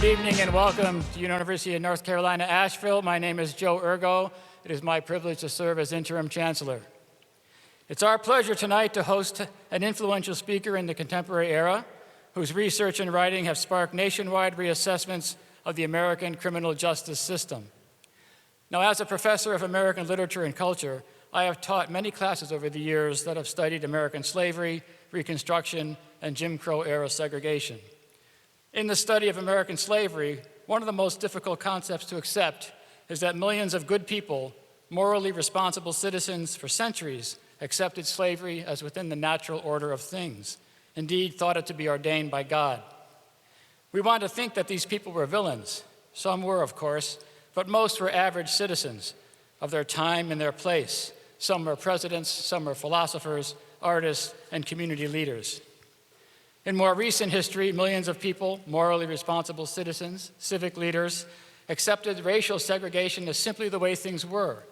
Good evening and welcome to University of North Carolina, Asheville. My name is Joe Urgo. It is my privilege to serve as interim chancellor. It's our pleasure tonight to host an influential speaker in the contemporary era whose research and writing have sparked nationwide reassessments of the American criminal justice system. Now, as a professor of American literature and culture, I have taught many classes over the years that have studied American slavery, Reconstruction, and Jim Crow era segregation. In the study of American slavery, one of the most difficult concepts to accept is that millions of good people, morally responsible citizens for centuries, accepted slavery as within the natural order of things, indeed thought it to be ordained by God. We want to think that these people were villains. Some were, of course, but most were average citizens of their time and their place. Some were presidents, some were philosophers, artists, and community leaders. In more recent history, millions of people, morally responsible citizens, civic leaders, accepted racial segregation as simply the way things were.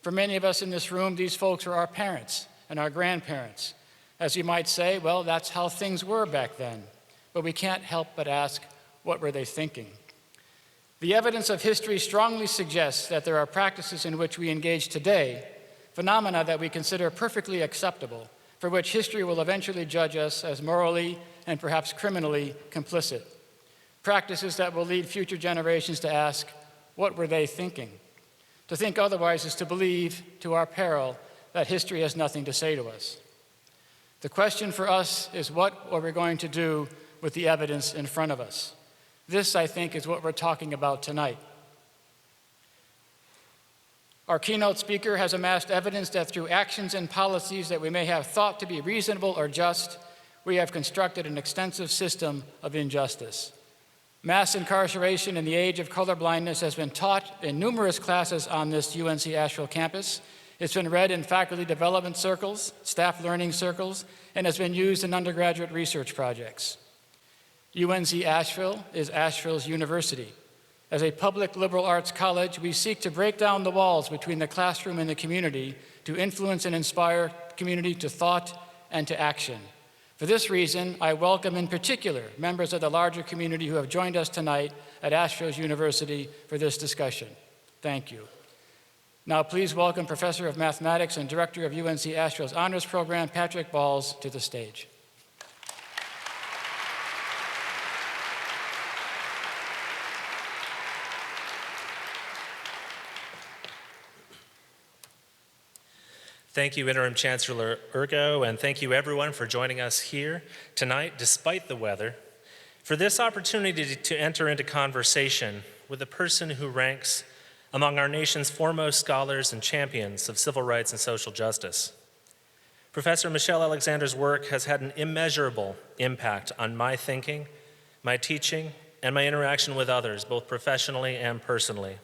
For many of us in this room, these folks were our parents and our grandparents. As you might say, well, that's how things were back then. But we can't help but ask, what were they thinking? The evidence of history strongly suggests that there are practices in which we engage today, phenomena that we consider perfectly acceptable, for which history will eventually judge us as morally and perhaps criminally complicit. Practices that will lead future generations to ask, what were they thinking? To think otherwise is to believe, to our peril, that history has nothing to say to us. The question for us is, what are we going to do with the evidence in front of us? This, I think, is what we're talking about tonight. Our keynote speaker has amassed evidence that through actions and policies that we may have thought to be reasonable or just, we have constructed an extensive system of injustice. Mass incarceration in the age of colorblindness has been taught in numerous classes on this UNC Asheville campus. It's been read in faculty development circles, staff learning circles, and has been used in undergraduate research projects. UNC Asheville is Asheville's university. As a public liberal arts college, we seek to break down the walls between the classroom and the community to influence and inspire community to thought and to action. For this reason, I welcome in particular members of the larger community who have joined us tonight at Asheville's University for this discussion. Thank you. Now please welcome Professor of Mathematics and Director of UNC Asheville's Honors Program, Patrick Balls, to the stage. Thank you, Interim Chancellor Urgo, and thank you everyone for joining us here tonight, despite the weather, for this opportunity to enter into conversation with a person who ranks among our nation's foremost scholars and champions of civil rights and social justice. Professor Michelle Alexander's work has had an immeasurable impact on my thinking, my teaching, and my interaction with others, both professionally and personally.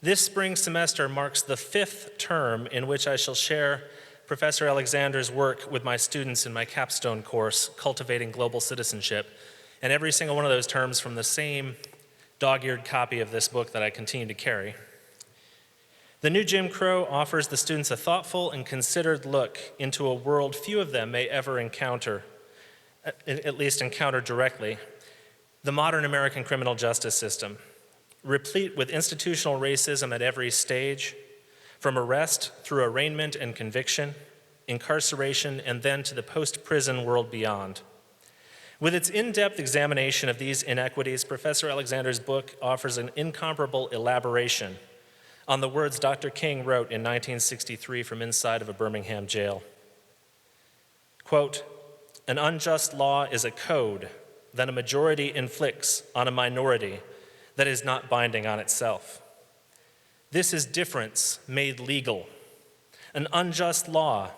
This spring semester marks the 5th term in which I shall share Professor Alexander's work with my students in my capstone course, Cultivating Global Citizenship, and every single one of those terms from the same dog-eared copy of this book that I continue to carry. The New Jim Crow offers the students a thoughtful and considered look into a world few of them may ever encounter, at least encounter directly, the modern American criminal justice system, replete with institutional racism at every stage, from arrest through arraignment and conviction, incarceration, and then to the post-prison world beyond. With its in-depth examination of these inequities, Professor Alexander's book offers an incomparable elaboration on the words Dr. King wrote in 1963 from inside of a Birmingham jail. Quote, "An unjust law is a code that a majority inflicts on a minority that is not binding on itself. This is difference made legal. An unjust law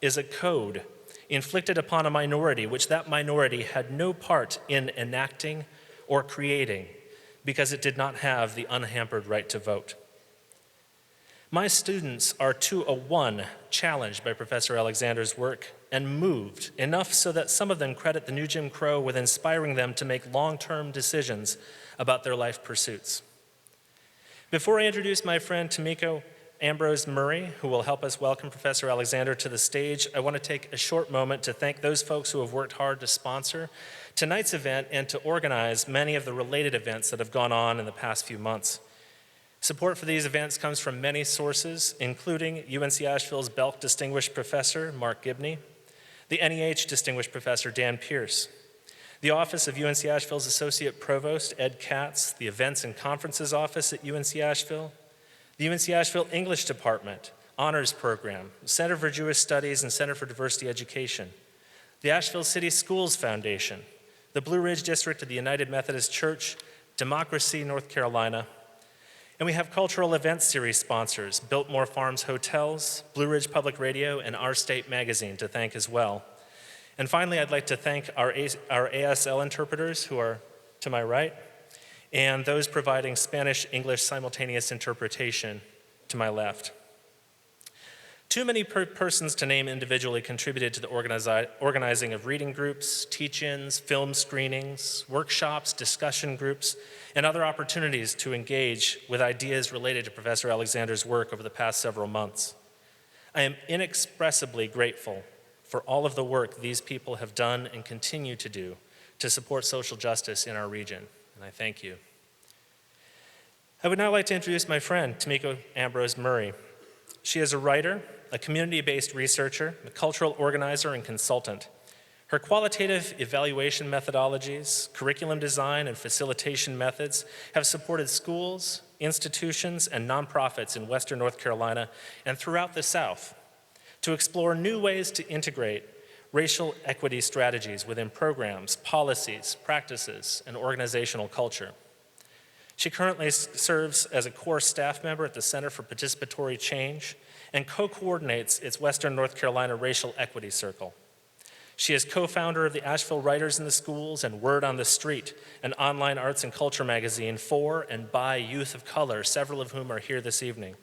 is a code inflicted upon a minority which that minority had no part in enacting or creating because it did not have the unhampered right to vote." My students are 2-1 challenged by Professor Alexander's work and moved enough so that some of them credit the New Jim Crow with inspiring them to make long-term decisions about their life pursuits. Before I introduce my friend Tomiko Ambrose Murray, who will help us welcome Professor Alexander to the stage, I want to take a short moment to thank those folks who have worked hard to sponsor tonight's event and to organize many of the related events that have gone on in the past few months. Support for these events comes from many sources, including UNC Asheville's Belk Distinguished Professor, Mark Gibney, the NEH Distinguished Professor, Dan Pierce, the Office of UNC Asheville's Associate Provost, Ed Katz, the Events and Conferences Office at UNC Asheville, the UNC Asheville English Department, Honors Program, Center for Jewish Studies and Center for Diversity Education, the Asheville City Schools Foundation, the Blue Ridge District of the United Methodist Church, Democracy North Carolina, and we have cultural events series sponsors, Biltmore Farms Hotels, Blue Ridge Public Radio, and Our State Magazine to thank as well. And finally, I'd like to thank our ASL interpreters who are to my right, and those providing Spanish-English simultaneous interpretation to my left. Too many persons to name individually contributed to the organizing of reading groups, teach-ins, film screenings, workshops, discussion groups, and other opportunities to engage with ideas related to Professor Alexander's work over the past several months. I am inexpressibly grateful for all of the work these people have done and continue to do to support social justice in our region, and I thank you. I would now like to introduce my friend, Tamiko Ambrose Murray. She is a writer, a community-based researcher, a cultural organizer, and consultant. Her qualitative evaluation methodologies, curriculum design, and facilitation methods have supported schools, institutions, and nonprofits in Western North Carolina and throughout the South to explore new ways to integrate racial equity strategies within programs, policies, practices, and organizational culture. She currently serves as a core staff member at the Center for Participatory Change and co-coordinates its Western North Carolina Racial Equity Circle. She is co-founder of the Asheville Writers in the Schools and Word on the Street, an online arts and culture magazine for and by youth of color, several of whom are here this evening.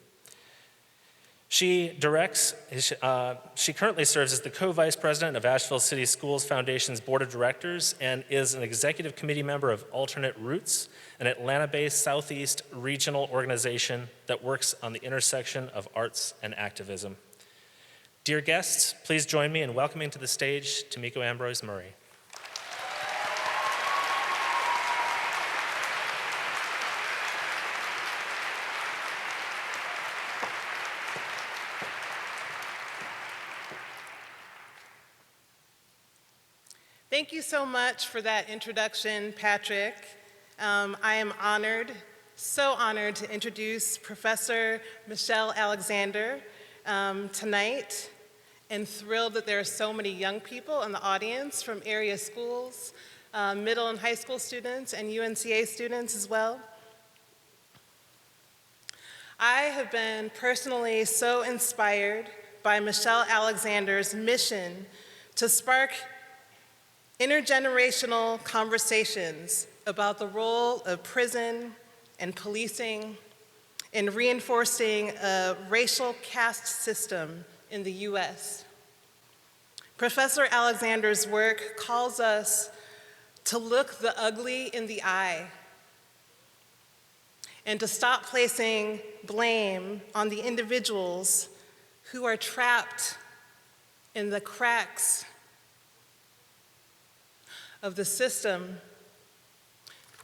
She currently serves as the co-vice president of Asheville City Schools Foundation's Board of Directors and is an executive committee member of Alternate Roots, an Atlanta-based Southeast regional organization that works on the intersection of arts and activism. Dear guests, please join me in welcoming to the stage Tamiko Ambrose Murray. Thank you so much for that introduction, Patrick. I am honored, so honored to introduce Professor Michelle Alexander tonight, and thrilled that there are so many young people in the audience from area schools, middle and high school students, and UNCA students as well. I have been personally so inspired by Michelle Alexander's mission to spark intergenerational conversations about the role of prison and policing in reinforcing a racial caste system in the US. Professor Alexander's work calls us to look the ugly in the eye and to stop placing blame on the individuals who are trapped in the cracks of the system,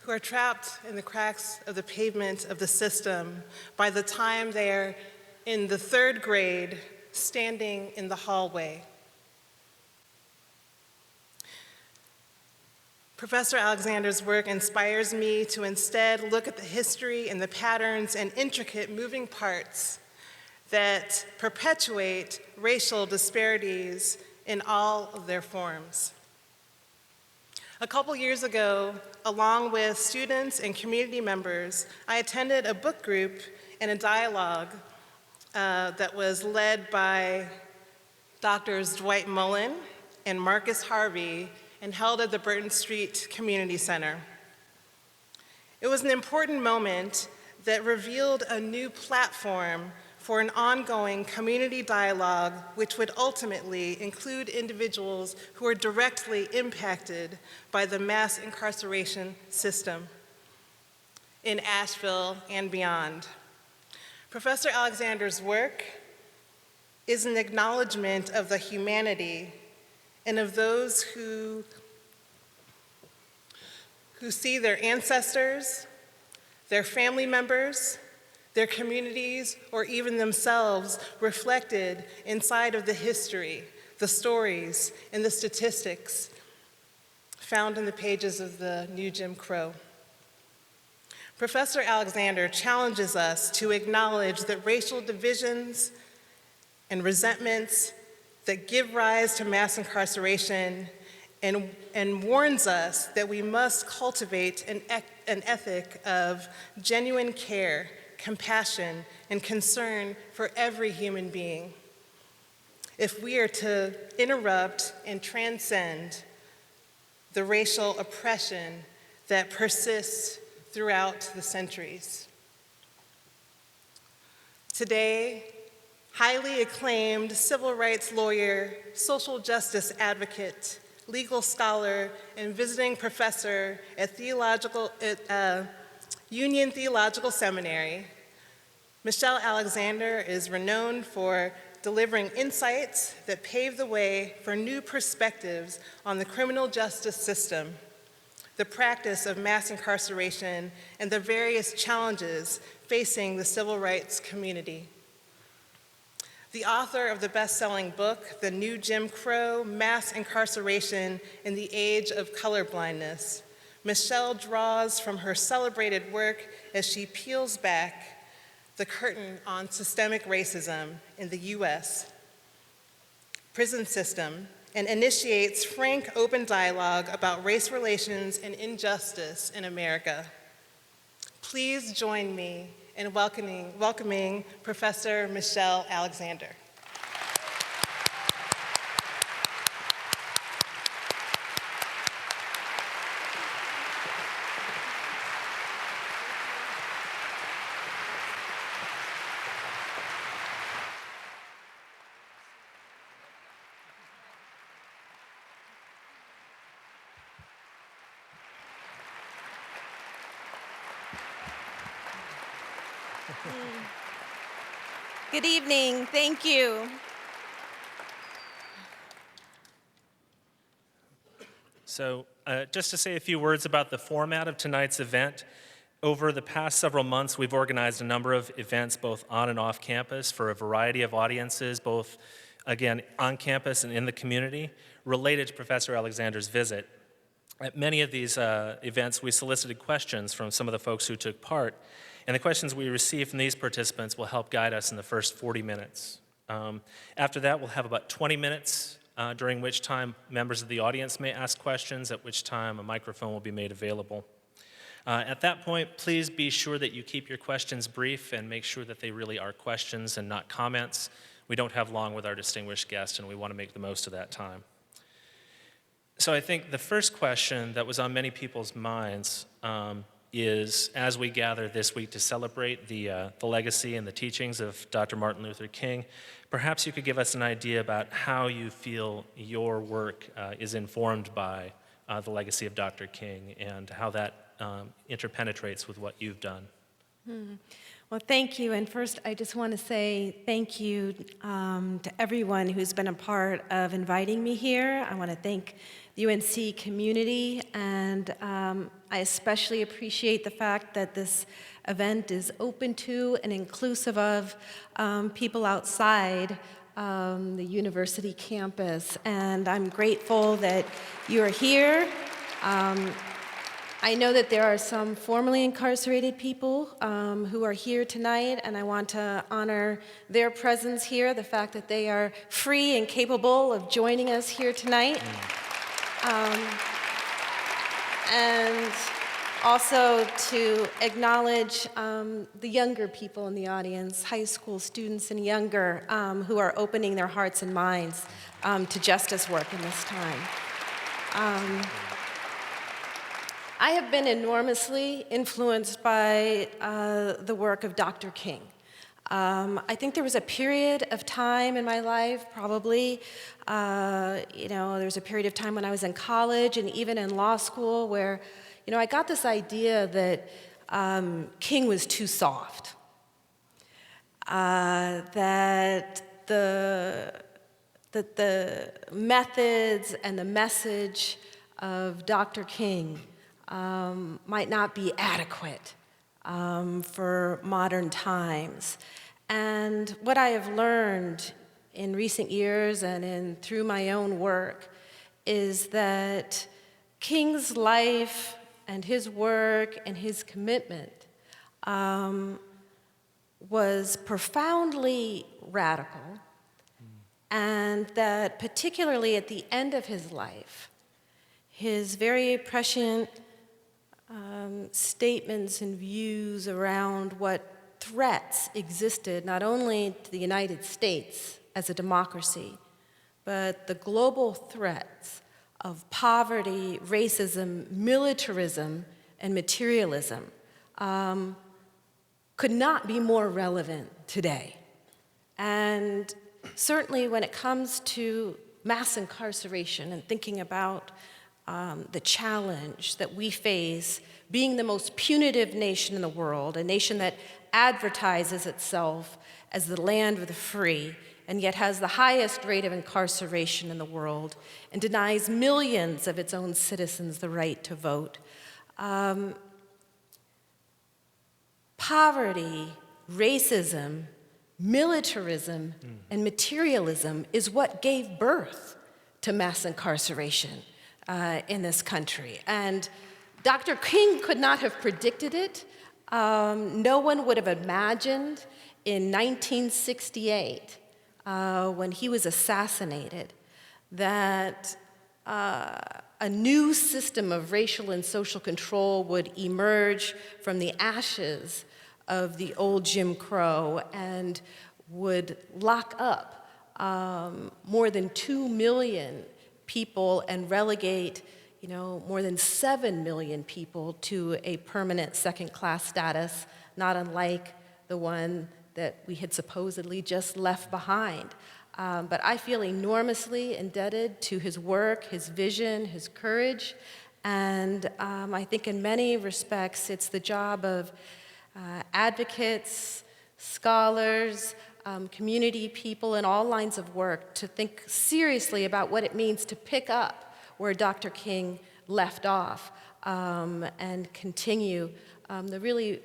who are trapped in the cracks of the pavement of the system by the time they're in the third grade, standing in the hallway. Professor Alexander's work inspires me to instead look at the history and the patterns and intricate moving parts that perpetuate racial disparities in all of their forms. A couple years ago, along with students and community members, I attended a book group and a dialogue that was led by Drs. Dwight Mullen and Marcus Harvey and held at the Burton Street Community Center. It was an important moment that revealed a new platform for an ongoing community dialogue which would ultimately include individuals who are directly impacted by the mass incarceration system in Asheville and beyond. Professor Alexander's work is an acknowledgement of the humanity and of those who who see their ancestors, their family members, their communities, or even themselves reflected inside of the history, the stories, and the statistics found in the pages of the New Jim Crow. Professor Alexander challenges us to acknowledge that racial divisions and resentments that give rise to mass incarceration and warns us that we must cultivate an ethic of genuine care, compassion, and concern for every human being if we are to interrupt and transcend the racial oppression that persists throughout the centuries. Today, highly acclaimed civil rights lawyer, social justice advocate, legal scholar, and visiting professor at Union Theological Seminary, Michelle Alexander is renowned for delivering insights that pave the way for new perspectives on the criminal justice system, the practice of mass incarceration, and the various challenges facing the civil rights community. The author of the best-selling book, The New Jim Crow: Mass Incarceration in the Age of Colorblindness, Michelle draws from her celebrated work as she peels back the curtain on systemic racism in the US prison system and initiates frank, open dialogue about race relations and injustice in America. Please join me in welcoming Professor Michelle Alexander. Good evening. Thank you. So just to say a few words about the format of tonight's event. Over the past several months, we've organized a number of events both on and off campus for a variety of audiences, both, again, on campus and in the community, related to Professor Alexander's visit. At many of these events, we solicited questions from some of the folks who took part, and the questions we received from these participants will help guide us in the first 40 minutes. After that, we'll have about 20 minutes, during which time members of the audience may ask questions, at which time a microphone will be made available. At that point, please be sure that you keep your questions brief and make sure that they really are questions and not comments. We don't have long with our distinguished guest, and we want to make the most of that time. So I think the first question that was on many people's minds is, as we gather this week to celebrate the legacy and the teachings of Dr. Martin Luther King, perhaps you could give us an idea about how you feel your work is informed by the legacy of Dr. King and how that interpenetrates with what you've done. Well, thank you. And first, I just want to say thank you to everyone who's been a part of inviting me here. I want to thank the UNC community, and I especially appreciate the fact that this event is open to and inclusive of people outside the university campus. And I'm grateful that you are here. I know that there are some formerly incarcerated people who are here tonight, and I want to honor their presence here, the fact that they are free and capable of joining us here tonight. And also to acknowledge the younger people in the audience, high school students and younger, who are opening their hearts and minds to justice work in this time. I have been enormously influenced by the work of Dr. King. I think there was a period of time in my life, probably, there was a period of time when I was in college and even in law school where, I got this idea that King was too soft, that the methods and the message of Dr. King might not be adequate for modern times. And what I have learned in recent years and through my own work is that King's life and his work and his commitment was profoundly radical, and that particularly at the end of his life, his very prescient statements and views around what threats existed not only to the United States as a democracy, but the global threats of poverty, racism, militarism, and materialism could not be more relevant today. And certainly when it comes to mass incarceration and thinking about the challenge that we face being the most punitive nation in the world, a nation that advertises itself as the land of the free, and yet has the highest rate of incarceration in the world, and denies millions of its own citizens the right to vote. Poverty, racism, militarism, and materialism is what gave birth to mass incarceration in this country. And Dr. King could not have predicted it. No one would have imagined in 1968, when he was assassinated, that a new system of racial and social control would emerge from the ashes of the old Jim Crow and would lock up more than 2 million people and relegate, more than 7 million people to a permanent second-class status, not unlike the one that we had supposedly just left behind. But I feel enormously indebted to his work, his vision, his courage, and I think in many respects it's the job of advocates, scholars, community people in all lines of work to think seriously about what it means to pick up where Dr. King left off and continue the really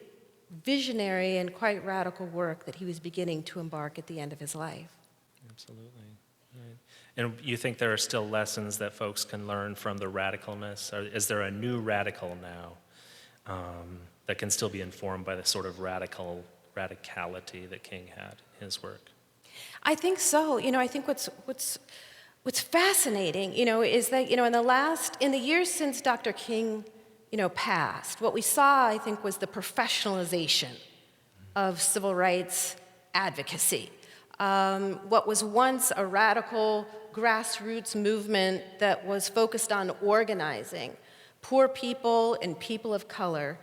visionary and quite radical work that he was beginning to embark at the end of his life. Absolutely. Right. And you think there are still lessons that folks can learn from the radicalness? Or is there a new radical now that can still be informed by the sort of radicality that King had in his work? I think so. I think what's fascinating, is that, in the years since Dr. King, passed, what we saw, I think, was the professionalization of civil rights advocacy. What was once a radical grassroots movement that was focused on organizing poor people and people of color,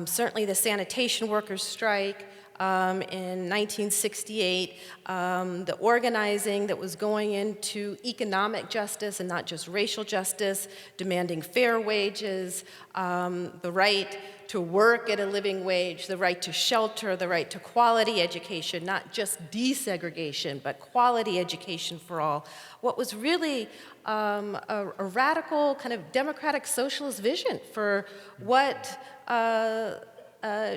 certainly the sanitation workers' strike in 1968, the organizing that was going into economic justice and not just racial justice, demanding fair wages, the right to work at a living wage, the right to shelter, the right to quality education, not just desegregation, but quality education for all. What was really a radical kind of democratic socialist vision for what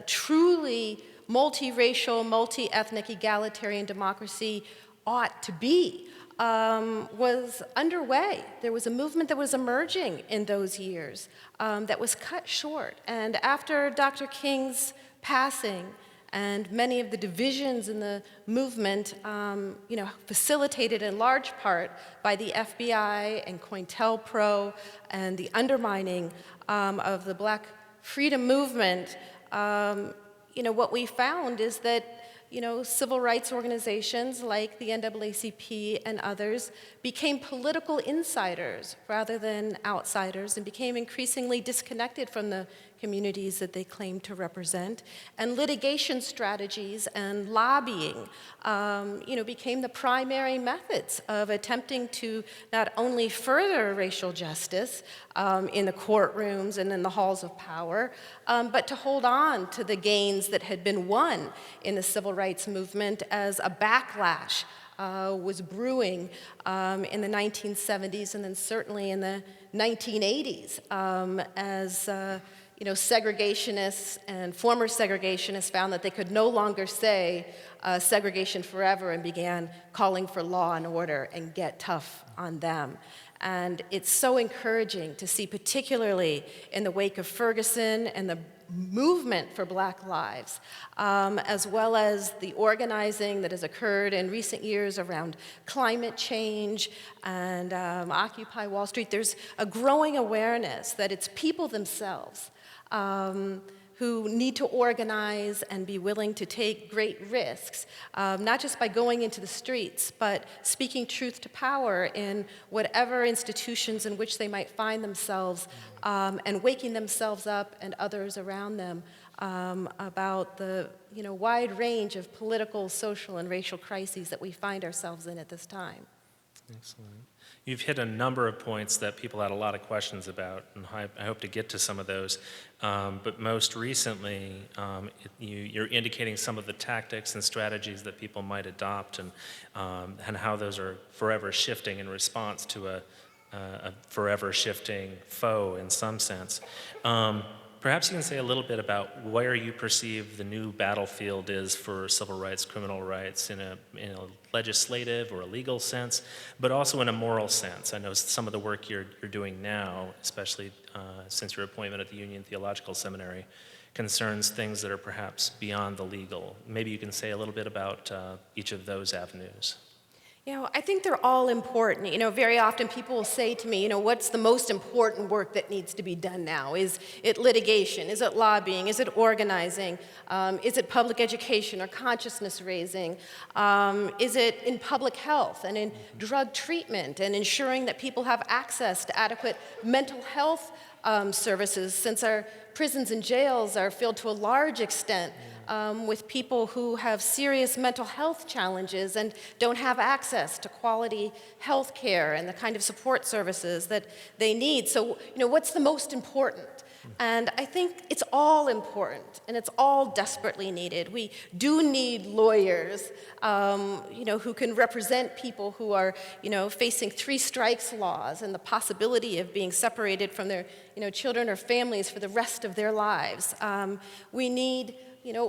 truly multiracial, multi-ethnic, egalitarian democracy ought to be was underway. There was a movement that was emerging in those years that was cut short. And after Dr. King's passing and many of the divisions in the movement, facilitated in large part by the FBI and COINTELPRO and the undermining of the Black freedom movement, what we found is that, civil rights organizations like the NAACP and others became political insiders rather than outsiders and became increasingly disconnected from the communities that they claimed to represent. And litigation strategies and lobbying, became the primary methods of attempting to not only further racial justice in the courtrooms and in the halls of power, but to hold on to the gains that had been won in the civil rights movement as a backlash was brewing in the 1970s and then certainly in the 1980s as segregationists and former segregationists found that they could no longer say segregation forever and began calling for law and order and get tough on them. And it's so encouraging to see, particularly in the wake of Ferguson and the movement for Black lives, as well as the organizing that has occurred in recent years around climate change and Occupy Wall Street. There's a growing awareness that it's people themselves who need to organize and be willing to take great risks, not just by going into the streets, but speaking truth to power in whatever institutions in which they might find themselves, and waking themselves up and others around them about the wide range of political, social, and racial crises that we find ourselves in at this time. Excellent. You've hit a number of points that people had a lot of questions about, and I hope to get to some of those. But most recently, you're indicating some of the tactics and strategies that people might adopt, and how those are forever shifting in response to a forever shifting foe in some sense. Perhaps you can say a little bit about where you perceive the new battlefield is for civil rights, criminal rights, in a legislative or a legal sense, but also in a moral sense. I know some of the work you're doing now, especially since your appointment at the Union Theological Seminary, concerns things that are perhaps beyond the legal. Maybe you can say a little bit about each of those avenues. I think they're all important. Very often people will say to me, what's the most important work that needs to be done now? Is it litigation? Is it lobbying? Is it organizing? Is it public education or consciousness raising? Is it in public health and in drug treatment and ensuring that people have access to adequate mental health services, since our prisons and jails are filled to a large extent with people who have serious mental health challenges and don't have access to quality health care and the kind of support services that they need. So, what's the most important? And I think it's all important, and it's all desperately needed. We do need lawyers, who can represent people who are, facing 3 strikes laws and the possibility of being separated from their, children or families for the rest of their lives. We need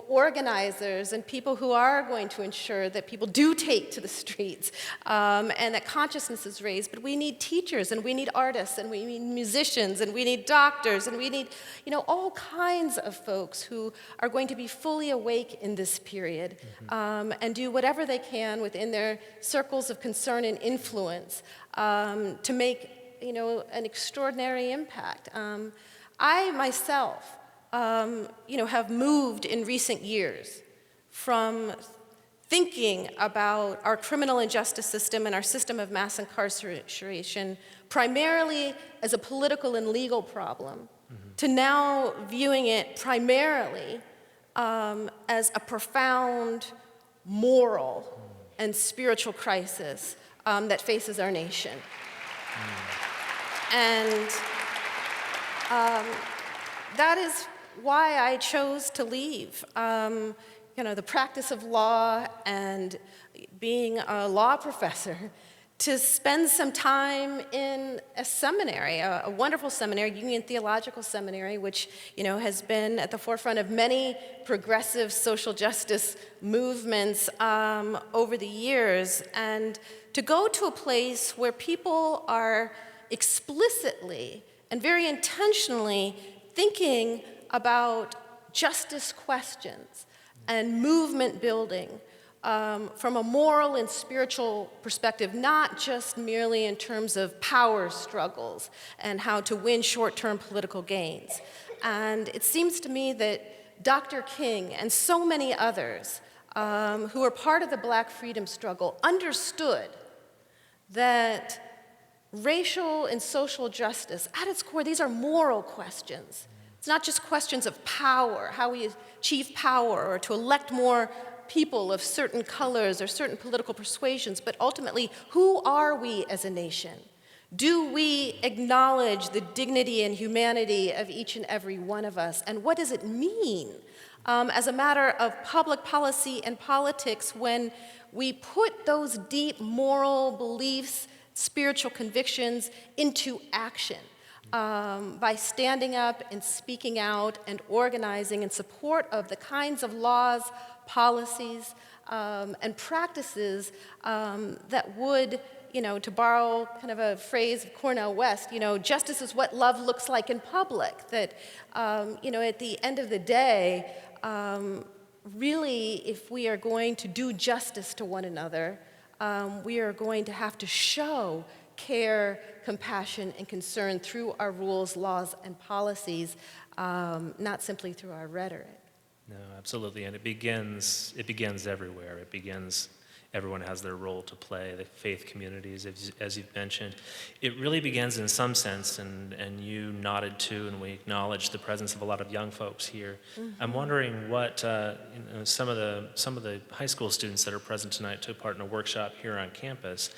organizers and people who are going to ensure that people do take to the streets and that consciousness is raised. But we need teachers, and we need artists, and we need musicians, and we need doctors, and we need, all kinds of folks who are going to be fully awake in this period and do whatever they can within their circles of concern and influence to make, an extraordinary impact. I myself have moved in recent years from thinking about our criminal and justice system and our system of mass incarceration primarily as a political and legal problem to now viewing it primarily as a profound moral and spiritual crisis that faces our nation. And that is why I chose to leave, the practice of law and being a law professor to spend some time in a seminary, a wonderful seminary, Union Theological Seminary, which, has been at the forefront of many progressive social justice movements over the years, and to go to a place where people are explicitly and very intentionally thinking about justice questions and movement building from a moral and spiritual perspective, not just merely in terms of power struggles and how to win short-term political gains. And it seems to me that Dr. King and so many others who are part of the Black freedom struggle understood that racial and social justice, at its core, these are moral questions. It's not just questions of power, how we achieve power or to elect more people of certain colors or certain political persuasions, but ultimately, who are we as a nation? Do we acknowledge the dignity and humanity of each and every one of us? And what does it mean as a matter of public policy and politics when we put those deep moral beliefs, spiritual convictions into action by standing up and speaking out and organizing in support of the kinds of laws, policies, and practices that would, to borrow kind of a phrase of Cornel West, justice is what love looks like in public. That, at the end of the day, really, if we are going to do justice to one another, we are going to have to show care, compassion, and concern through our rules, laws, and policies, not simply through our rhetoric. No, absolutely, and it begins everywhere. It begins, everyone has their role to play, the faith communities, as you've mentioned. It really begins in some sense, and you nodded to, and we acknowledge the presence of a lot of young folks here. Mm-hmm. I'm wondering what some of the high school students that are present tonight took part in a workshop here on campus,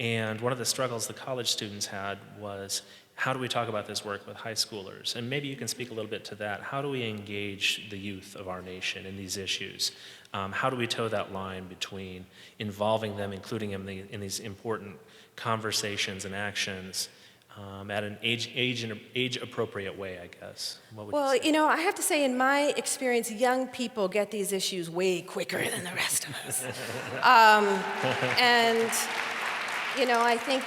and one of the struggles the college students had was, how do we talk about this work with high schoolers? And maybe you can speak a little bit to that. How do we engage the youth of our nation in these issues? How do we toe that line between involving them, including them in these important conversations and actions at an age-appropriate way, I guess? What would Well, you say? I have to say, in my experience, young people get these issues way quicker than the rest of us. And, I think,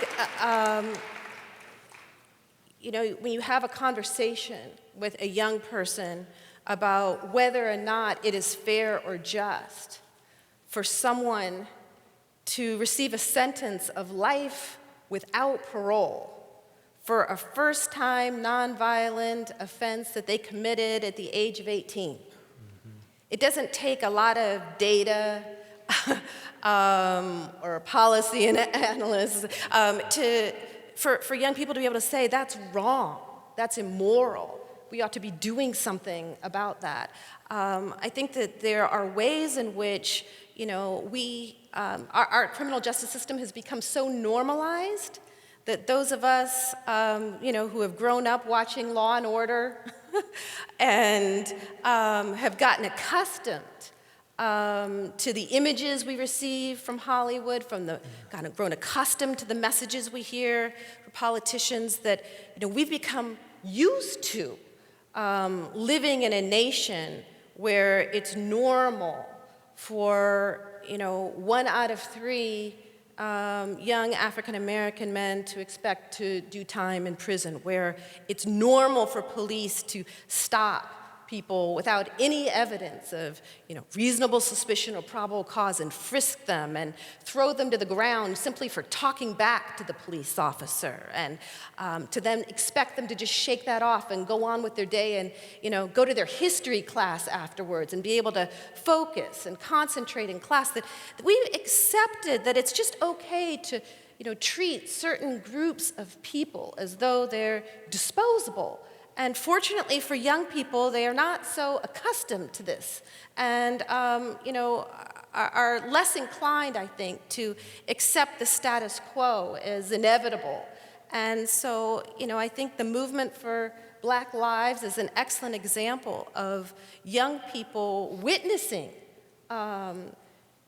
when you have a conversation with a young person about whether or not it is fair or just for someone to receive a sentence of life without parole for a first-time nonviolent offense that they committed at the age of 18. Mm-hmm. It doesn't take a lot of data or policy analysts for young people to be able to say, that's wrong, that's immoral, we ought to be doing something about that. I think that there are ways in which, our criminal justice system has become so normalized that those of us, who have grown up watching Law and Order and have gotten accustomed to the images we receive from Hollywood, grown accustomed to the messages we hear from politicians, that we've become used to living in a nation where it's normal for 1 out of 3 young African American men to expect to do time in prison, where it's normal for police to stop people without any evidence of reasonable suspicion or probable cause and frisk them and throw them to the ground simply for talking back to the police officer, and to then expect them to just shake that off and go on with their day and go to their history class afterwards and be able to focus and concentrate in class. That we've accepted that it's just okay to treat certain groups of people as though they're disposable. And fortunately for young people, they are not so accustomed to this, and are less inclined, I think, to accept the status quo as inevitable. And so, I think the movement for Black Lives is an excellent example of young people witnessing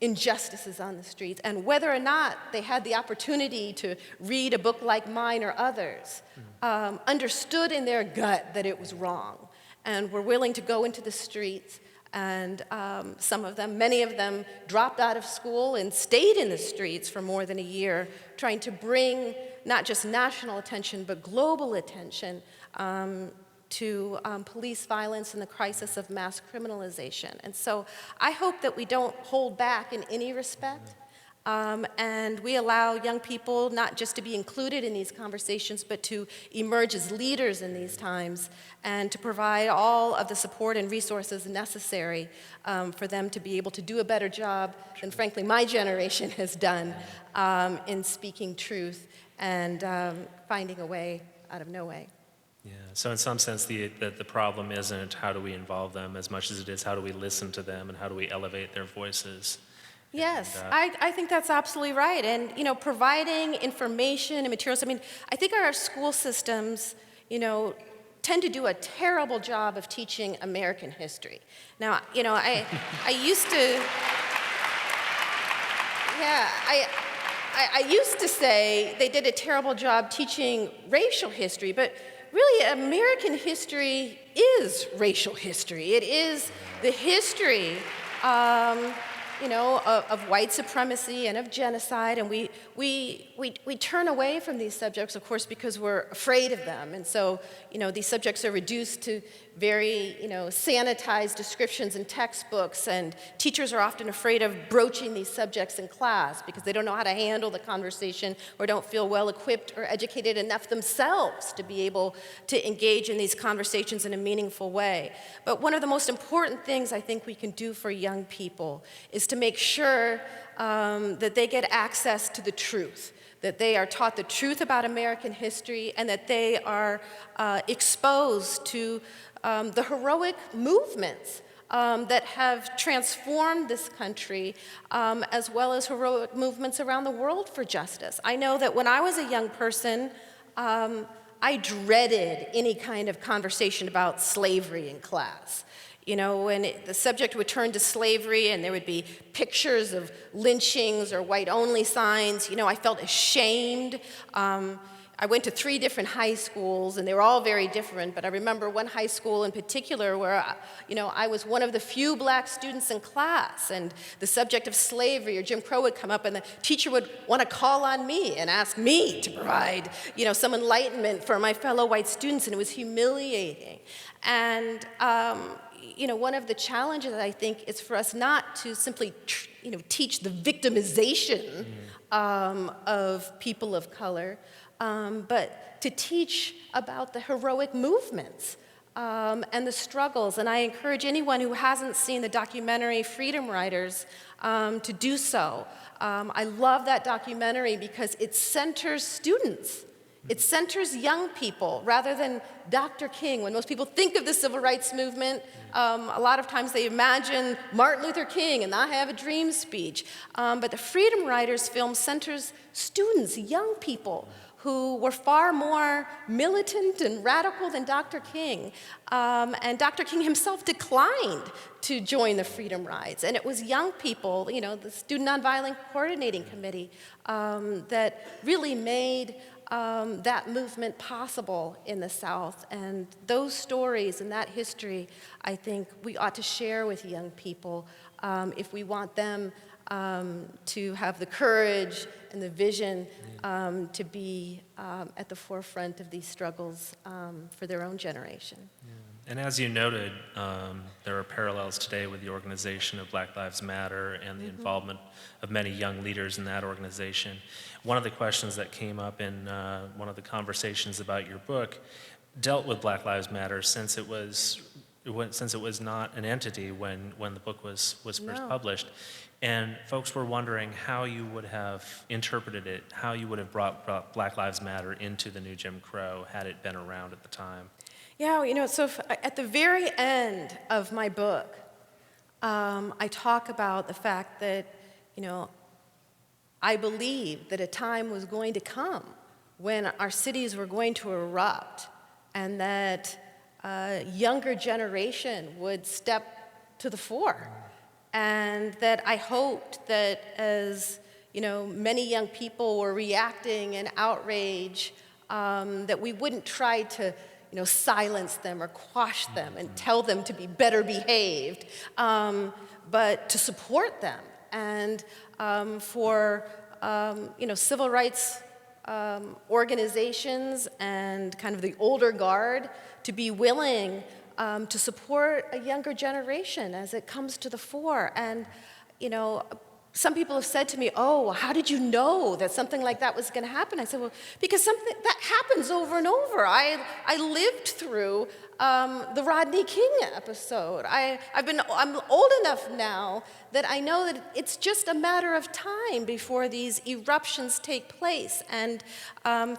injustices on the streets, and whether or not they had the opportunity to read a book like mine or others, understood in their gut that it was wrong, and were willing to go into the streets. And many of them dropped out of school and stayed in the streets for more than a year, trying to bring not just national attention, but global attention to police violence and the crisis of mass criminalization. And so I hope that we don't hold back in any respect, and we allow young people not just to be included in these conversations, but to emerge as leaders in these times, and to provide all of the support and resources necessary for them to be able to do a better job than, frankly, my generation has done in speaking truth and finding a way out of no way. Yeah, so in some sense, the problem isn't how do we involve them as much as it is how do we listen to them and how do we elevate their voices. Yes, And, I think that's absolutely right. And, providing information and materials, I think our school systems, tend to do a terrible job of teaching American history. Now, I used to, yeah, I used to say they did a terrible job teaching racial history, but really American history is racial history. It is the history of white supremacy and of genocide, and we turn away from these subjects, of course, because we're afraid of them. And so, these subjects are reduced to very, sanitized descriptions in textbooks, and teachers are often afraid of broaching these subjects in class because they don't know how to handle the conversation or don't feel well equipped or educated enough themselves to be able to engage in these conversations in a meaningful way. But one of the most important things I think we can do for young people is to make sure that they get access to the truth, that they are taught the truth about American history, and that they are exposed to the heroic movements that have transformed this country, as well as heroic movements around the world for justice. I know that when I was a young person, I dreaded any kind of conversation about slavery in class. When the subject would turn to slavery and there would be pictures of lynchings or white-only signs, I felt ashamed. I went to 3 different high schools, and they were all very different, but I remember one high school in particular where, I was one of the few black students in class, and the subject of slavery or Jim Crow would come up, and the teacher would want to call on me and ask me to provide, some enlightenment for my fellow white students, and it was humiliating. And, one of the challenges, I think, is for us not to simply, teach the victimization of people of color, but to teach about the heroic movements and the struggles. And I encourage anyone who hasn't seen the documentary Freedom Riders to do so. I love that documentary because it centers students. It centers young people rather than Dr. King. When most people think of the civil rights movement, a lot of times they imagine Martin Luther King and the I Have a Dream speech. But the Freedom Riders film centers students, young people, who were far more militant and radical than Dr. King. And Dr. King himself declined to join the Freedom Rides. And it was young people, the Student Nonviolent Coordinating Committee, that really made that movement possible in the South. And those stories and that history, I think we ought to share with young people if we want them to have the courage and the vision to be at the forefront of these struggles for their own generation. And as you noted, there are parallels today with the organization of Black Lives Matter and the involvement of many young leaders in that organization. One of the questions that came up in one of the conversations about your book dealt with Black Lives Matter since it was not an entity when the book was first published. And folks were wondering how you would have interpreted it, how you would have brought Black Lives Matter into the new Jim Crow had it been around at the time. Yeah, so at the very end of my book, I talk about the fact that, I believed that a time was going to come when our cities were going to erupt and that a younger generation would step to the fore. And that I hoped that as, many young people were reacting in outrage, that we wouldn't try to, silence them or quash them and tell them to be better behaved, but to support them. And for, civil rights organizations and kind of the older guard to be willing to support a younger generation as it comes to the fore. And, some people have said to me, oh, how did you know that something like that was going to happen? I said, well, because something that happens over and over. I lived through the Rodney King episode. I'm old enough now that I know that it's just a matter of time before these eruptions take place. And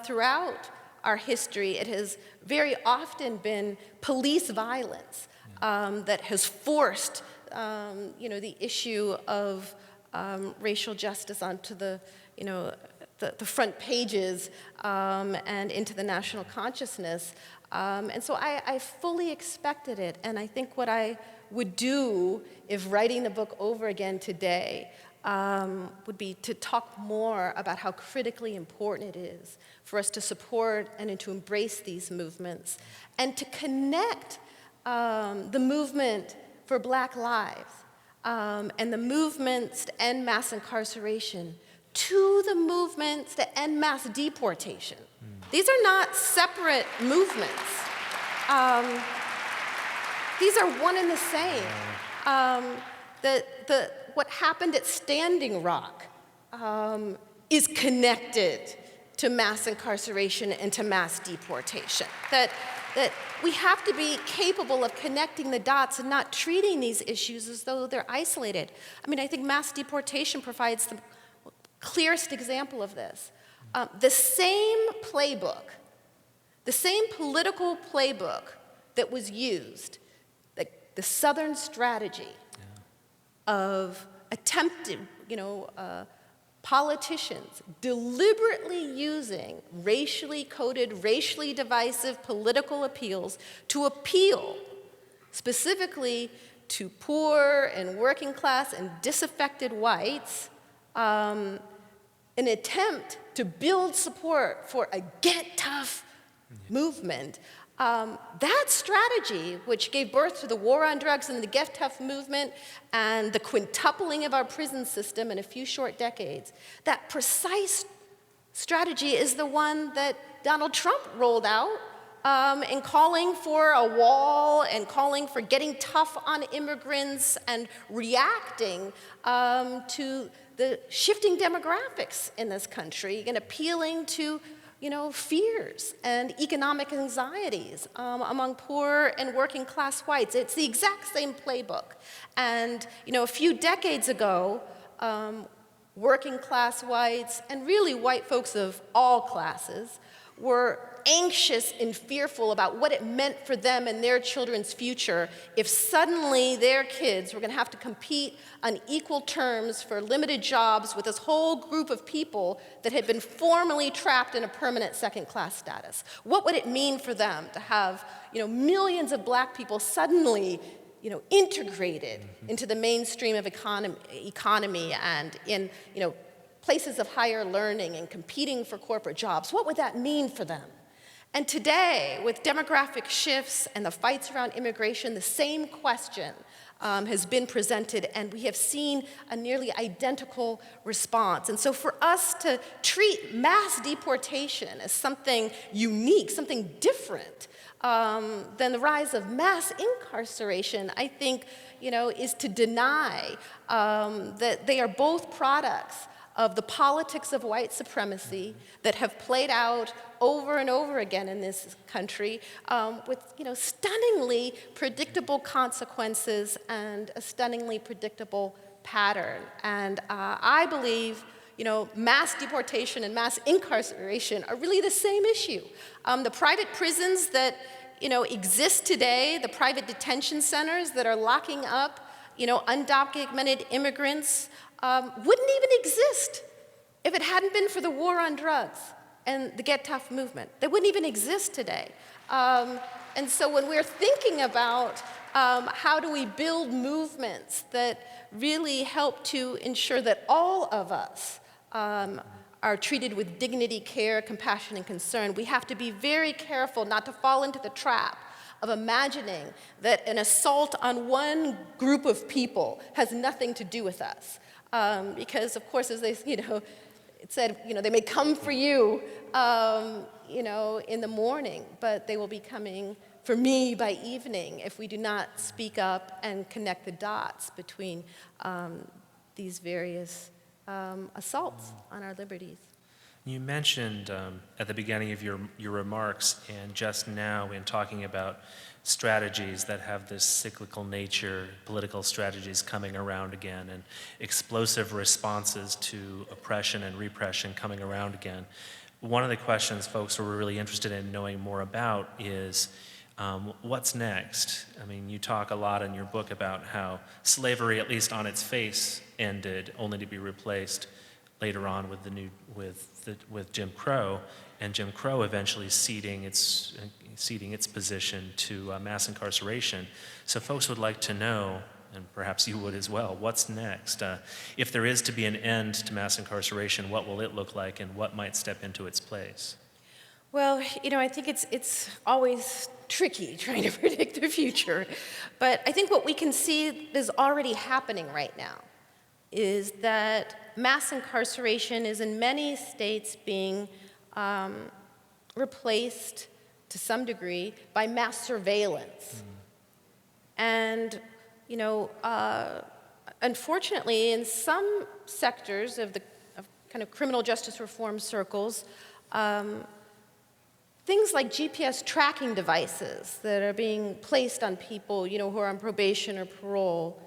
throughout our history, it has very often been police violence that has forced, the issue of racial justice onto the front pages and into the national consciousness. And so I fully expected it. And I think what I would do if writing the book over again today would be to talk more about how critically important it is for us to support and to embrace these movements and to connect the movement for Black lives and the movements to end mass incarceration to the movements to end mass deportation. These are not separate movements. These are one and the same. What happened at Standing Rock is connected to mass incarceration and to mass deportation. That we have to be capable of connecting the dots and not treating these issues as though they're isolated. I mean, I think mass deportation provides the clearest example of this. The same playbook, the same political playbook that was used, the Southern strategy of attempted, politicians deliberately using racially coded, racially divisive political appeals to appeal specifically to poor and working class and disaffected whites, an attempt to build support for a Get Tough movement. That strategy, which gave birth to the war on drugs and the Get Tough movement and the quintupling of our prison system in a few short decades, that precise strategy is the one that Donald Trump rolled out in calling for a wall and calling for getting tough on immigrants and reacting to the shifting demographics in this country and appealing to fears and economic anxieties among poor and working class whites. It's the exact same playbook. And a few decades ago, working class whites and really white folks of all classes were anxious and fearful about what it meant for them and their children's future if suddenly their kids were going to have to compete on equal terms for limited jobs with this whole group of people that had been formally trapped in a permanent second-class status. What would it mean for them to have, millions of Black people suddenly, integrated into the mainstream of economy and in, places of higher learning and competing for corporate jobs? What would that mean for them? And today, with demographic shifts and the fights around immigration, the same question has been presented, and we have seen a nearly identical response. And so for us to treat mass deportation as something unique, something different than the rise of mass incarceration, I think, is to deny that they are both products of the politics of white supremacy that have played out over and over again in this country with stunningly predictable consequences and a stunningly predictable pattern. And I believe mass deportation and mass incarceration are really the same issue. The private prisons that exist today, the private detention centers that are locking up undocumented immigrants, wouldn't even exist if it hadn't been for the war on drugs and the Get Tough movement. They wouldn't even exist today. And so when we're thinking about how do we build movements that really help to ensure that all of us are treated with dignity, care, compassion, and concern, we have to be very careful not to fall into the trap of imagining that an assault on one group of people has nothing to do with us. Because, of course, as they, it said, they may come for you, in the morning, but they will be coming for me by evening if we do not speak up and connect the dots between these various assaults on our liberties. You mentioned at the beginning of your remarks and just now in talking about strategies that have this cyclical nature, political strategies coming around again, and explosive responses to oppression and repression coming around again. One of the questions folks were really interested in knowing more about is What's next? I mean, you talk a lot in your book about how slavery, at least on its face, ended, only to be replaced later on with Jim Crow, and Jim Crow eventually ceding its position to mass incarceration. So folks would like to know, and perhaps you would as well, what's next? If there is to be an end to mass incarceration, what will it look like, and what might step into its place? Well, I think it's always tricky trying to predict the future. But I think what we can see is already happening right now is that mass incarceration is in many states being replaced to some degree by mass surveillance. And, unfortunately, in some sectors of kind of criminal justice reform circles, things like GPS tracking devices that are being placed on people, who are on probation or parole,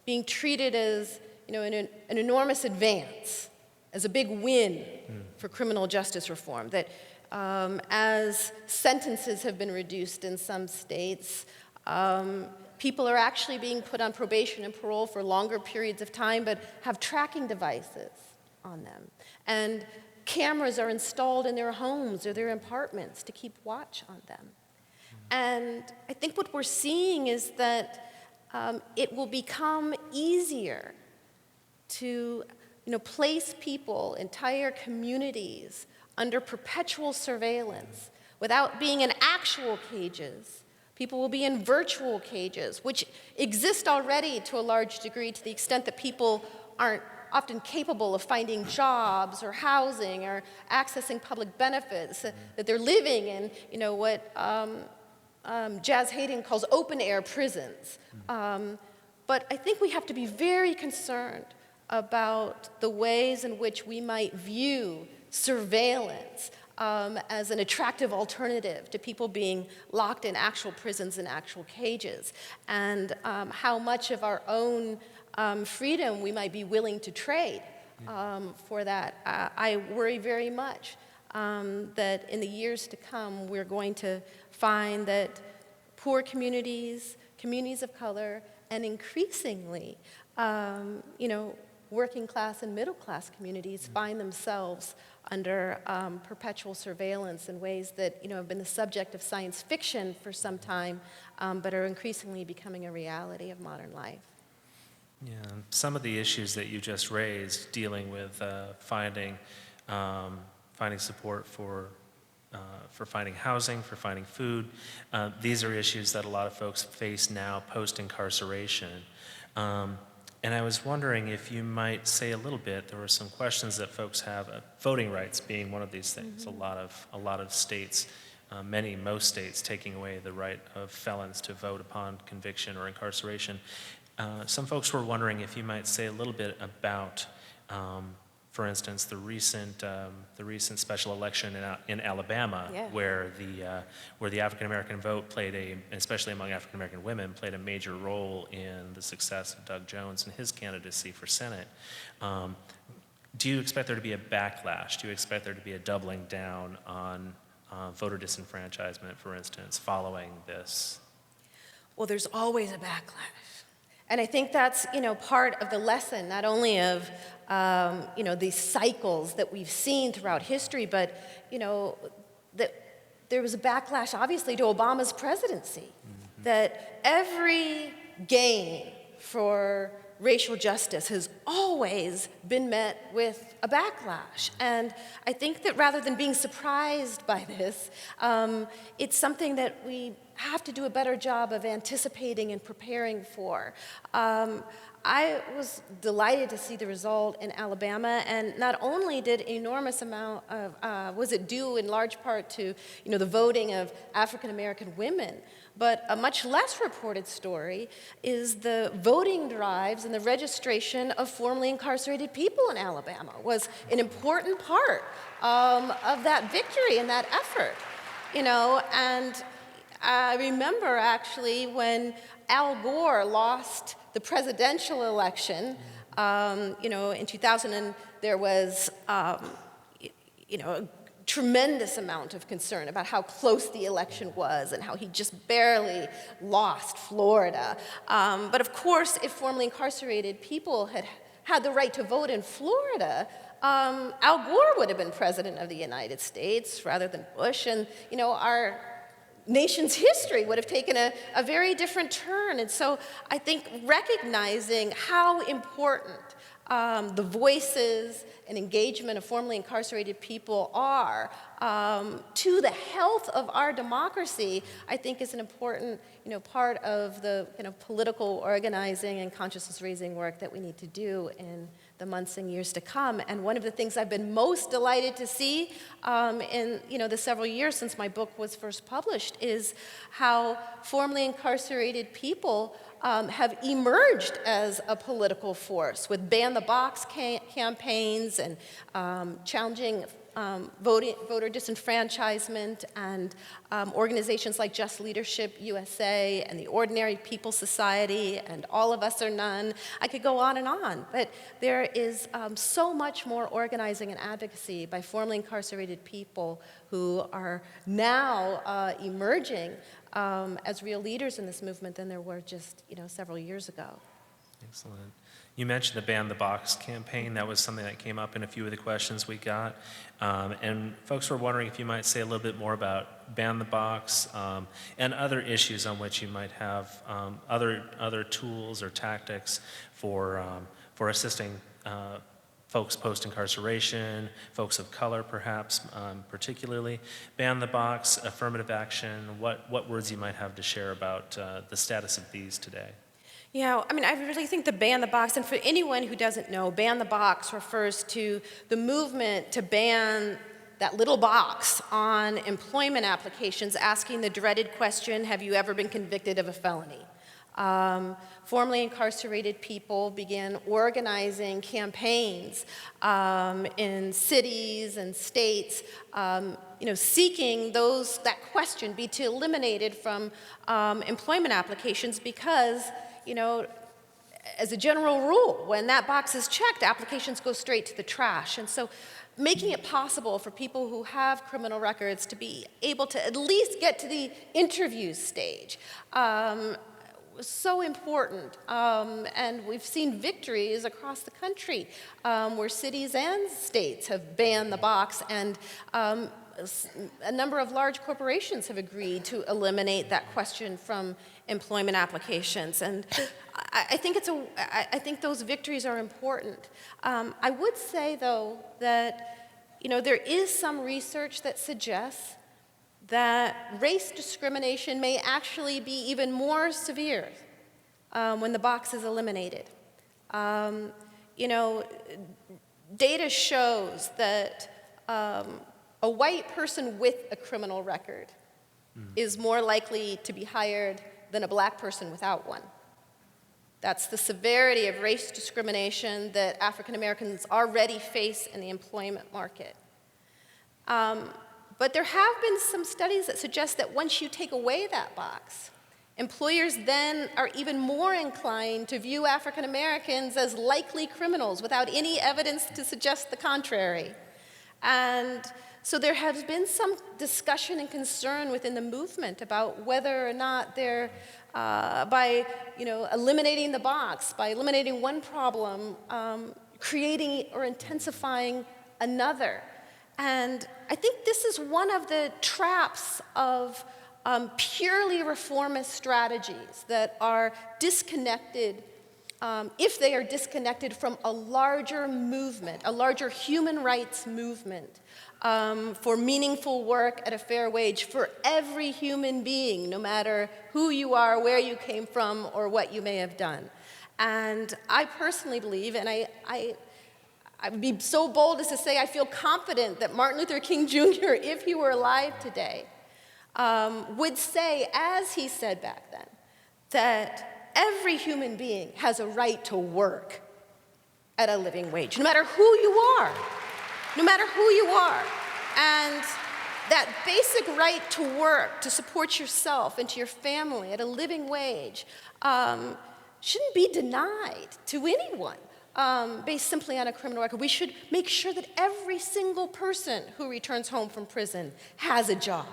being treated as, an enormous advance, as a big win for criminal justice reform. That as sentences have been reduced in some states, people are actually being put on probation and parole for longer periods of time, but have tracking devices on them. And cameras are installed in their homes or their apartments to keep watch on them. And I think what we're seeing is that it will become easier to place people, entire communities, under perpetual surveillance without being in actual cages. People will be in virtual cages, which exist already to a large degree, to the extent that people aren't often capable of finding jobs or housing or accessing public benefits, that they're living in, what Jazz Hayden calls open-air prisons. But I think we have to be very concerned about the ways in which we might view surveillance as an attractive alternative to people being locked in actual prisons and actual cages, and how much of our own freedom we might be willing to trade for that. I worry very much that in the years to come, we're going to find that poor communities, communities of color, and increasingly, working class and middle class communities find themselves under perpetual surveillance in ways that have been the subject of science fiction for some time, but are increasingly becoming a reality of modern life. Yeah, some of the issues that you just raised, dealing with finding support for finding housing, for finding food, these are issues that a lot of folks face now post-incarceration. And I was wondering if you might say a little bit. There were some questions that folks have, voting rights being one of these things. Mm-hmm. A lot of states, most states, taking away the right of felons to vote upon conviction or incarceration. Some folks were wondering if you might say a little bit about, for instance, the recent special election in Alabama, Yeah. where the African American vote especially among African American women, played a major role in the success of Doug Jones and his candidacy for Senate. Do you expect there to be a backlash? Do you expect there to be a doubling down on voter disenfranchisement, for instance, following this? Well, there's always a backlash. And I think that's, part of the lesson, not only of, these cycles that we've seen throughout history, but, that there was a backlash, obviously, to Obama's presidency. Mm-hmm. That every gain for racial justice has always been met with a backlash. And I think that rather than being surprised by this, it's something that we have to do a better job of anticipating and preparing for. I was delighted to see the result in Alabama, and not only did an enormous amount of, was it due in large part to, the voting of African American women, but a much less reported story is the voting drives and the registration of formerly incarcerated people in Alabama was an important part of that victory and that effort, and I remember actually when Al Gore lost the presidential election, in 2000, and there was, a tremendous amount of concern about how close the election was and how he just barely lost Florida. But of course, if formerly incarcerated people had had the right to vote in Florida, Al Gore would have been president of the United States rather than Bush, and our nation's history would have taken a very different turn. And so I think recognizing how important the voices and engagement of formerly incarcerated people are to the health of our democracy, I think is an important part of the political organizing and consciousness raising work that we need to do in the months and years to come. And one of the things I've been most delighted to see in the several years since my book was first published is how formerly incarcerated people have emerged as a political force with Ban the Box campaigns and challenging voter disenfranchisement, and organizations like Just Leadership USA and the Ordinary People Society and All of Us or None. I could go on, but there is so much more organizing and advocacy by formerly incarcerated people who are now emerging as real leaders in this movement than there were just several years ago. Excellent. You mentioned the Ban the Box campaign. That was something that came up in a few of the questions we got. And folks were wondering if you might say a little bit more about Ban the Box and other issues on which you might have other tools or tactics for assisting folks post-incarceration, folks of color perhaps particularly. Ban the Box, affirmative action, what words you might have to share about the status of these today? Yeah, I really think the Ban the Box, and for anyone who doesn't know, Ban the Box refers to the movement to ban that little box on employment applications asking the dreaded question, have you ever been convicted of a felony? Formerly incarcerated people began organizing campaigns in cities and states, seeking that question be eliminated from employment applications because, as a general rule, when that box is checked, applications go straight to the trash. And so making it possible for people who have criminal records to be able to at least get to the interview stage was so important. And we've seen victories across the country where cities and states have banned the box, and a number of large corporations have agreed to eliminate that question from employment applications. And I think those victories are important. I would say, though, that there is some research that suggests that race discrimination may actually be even more severe when the box is eliminated. Data shows that a white person with a criminal record is more likely to be hired than a black person without one. That's the severity of race discrimination that African Americans already face in the employment market. But there have been some studies that suggest that once you take away that box, employers then are even more inclined to view African Americans as likely criminals without any evidence to suggest the contrary. And so there has been some discussion and concern within the movement about whether or not they're, by eliminating the box, by eliminating one problem, creating or intensifying another. And I think this is one of the traps of purely reformist strategies that are disconnected, if they are disconnected from a larger movement, a larger human rights movement for meaningful work at a fair wage for every human being, no matter who you are, where you came from, or what you may have done. And I personally believe, and I'd be so bold as to say I feel confident that Martin Luther King Jr., if he were alive today, would say, as he said back then, that every human being has a right to work at a living wage, no matter who you are, no matter who you are. And that basic right to work, to support yourself and to your family at a living wage, shouldn't be denied to anyone. based simply on a criminal record. We should make sure that every single person who returns home from prison has a job.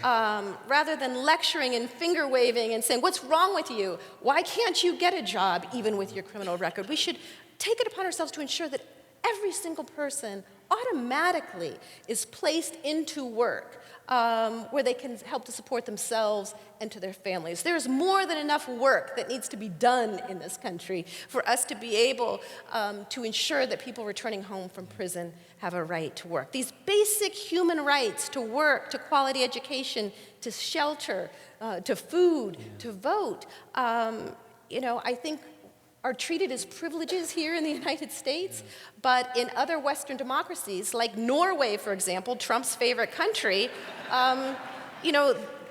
Rather than lecturing and finger waving and saying, what's wrong with you? Why can't you get a job even with your criminal record? We should take it upon ourselves to ensure that every single person automatically is placed into work where they can help to support themselves and to their families. There's more than enough work that needs to be done in this country for us to be able to ensure that people returning home from prison have a right to work. These basic human rights to work, to quality education, to shelter, to food, to vote, I think are treated as privileges here in the United States, but in other Western democracies, like Norway, for example, Trump's favorite country,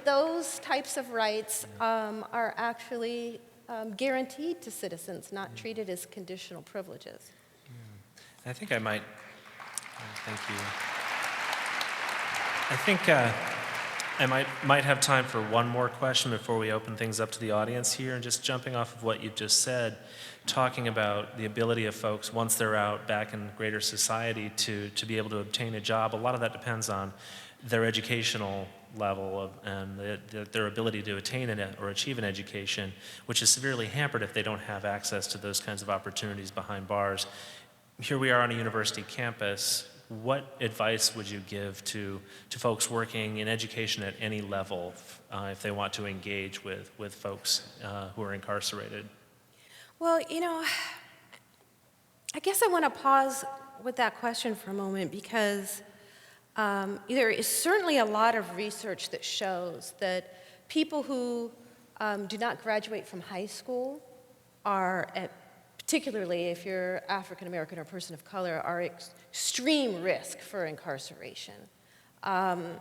those types of rights are actually guaranteed to citizens, not treated as conditional privileges. I think I might, thank you. I think I might have time for one more question before we open things up to the audience here. And just jumping off of what you've just said, talking about the ability of folks, once they're out back in greater society, to be able to obtain a job. A lot of that depends on their educational level and their ability to attain or achieve an education, which is severely hampered if they don't have access to those kinds of opportunities behind bars. Here we are on a university campus. What advice would you give to folks working in education at any level if they want to engage with folks who are incarcerated? Well, I guess I want to pause with that question for a moment because there is certainly a lot of research that shows that people who do not graduate from high school are particularly if you're African American or a person of color, are extreme risk for incarceration. And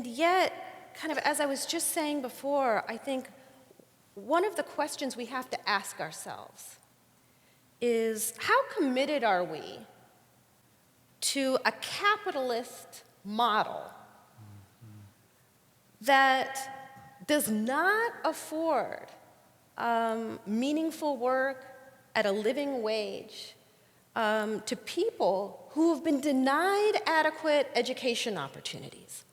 yet, kind of as I was just saying before, I think one of the questions we have to ask ourselves is how committed are we to a capitalist model that does not afford meaningful work at a living wage to people who have been denied adequate education opportunities.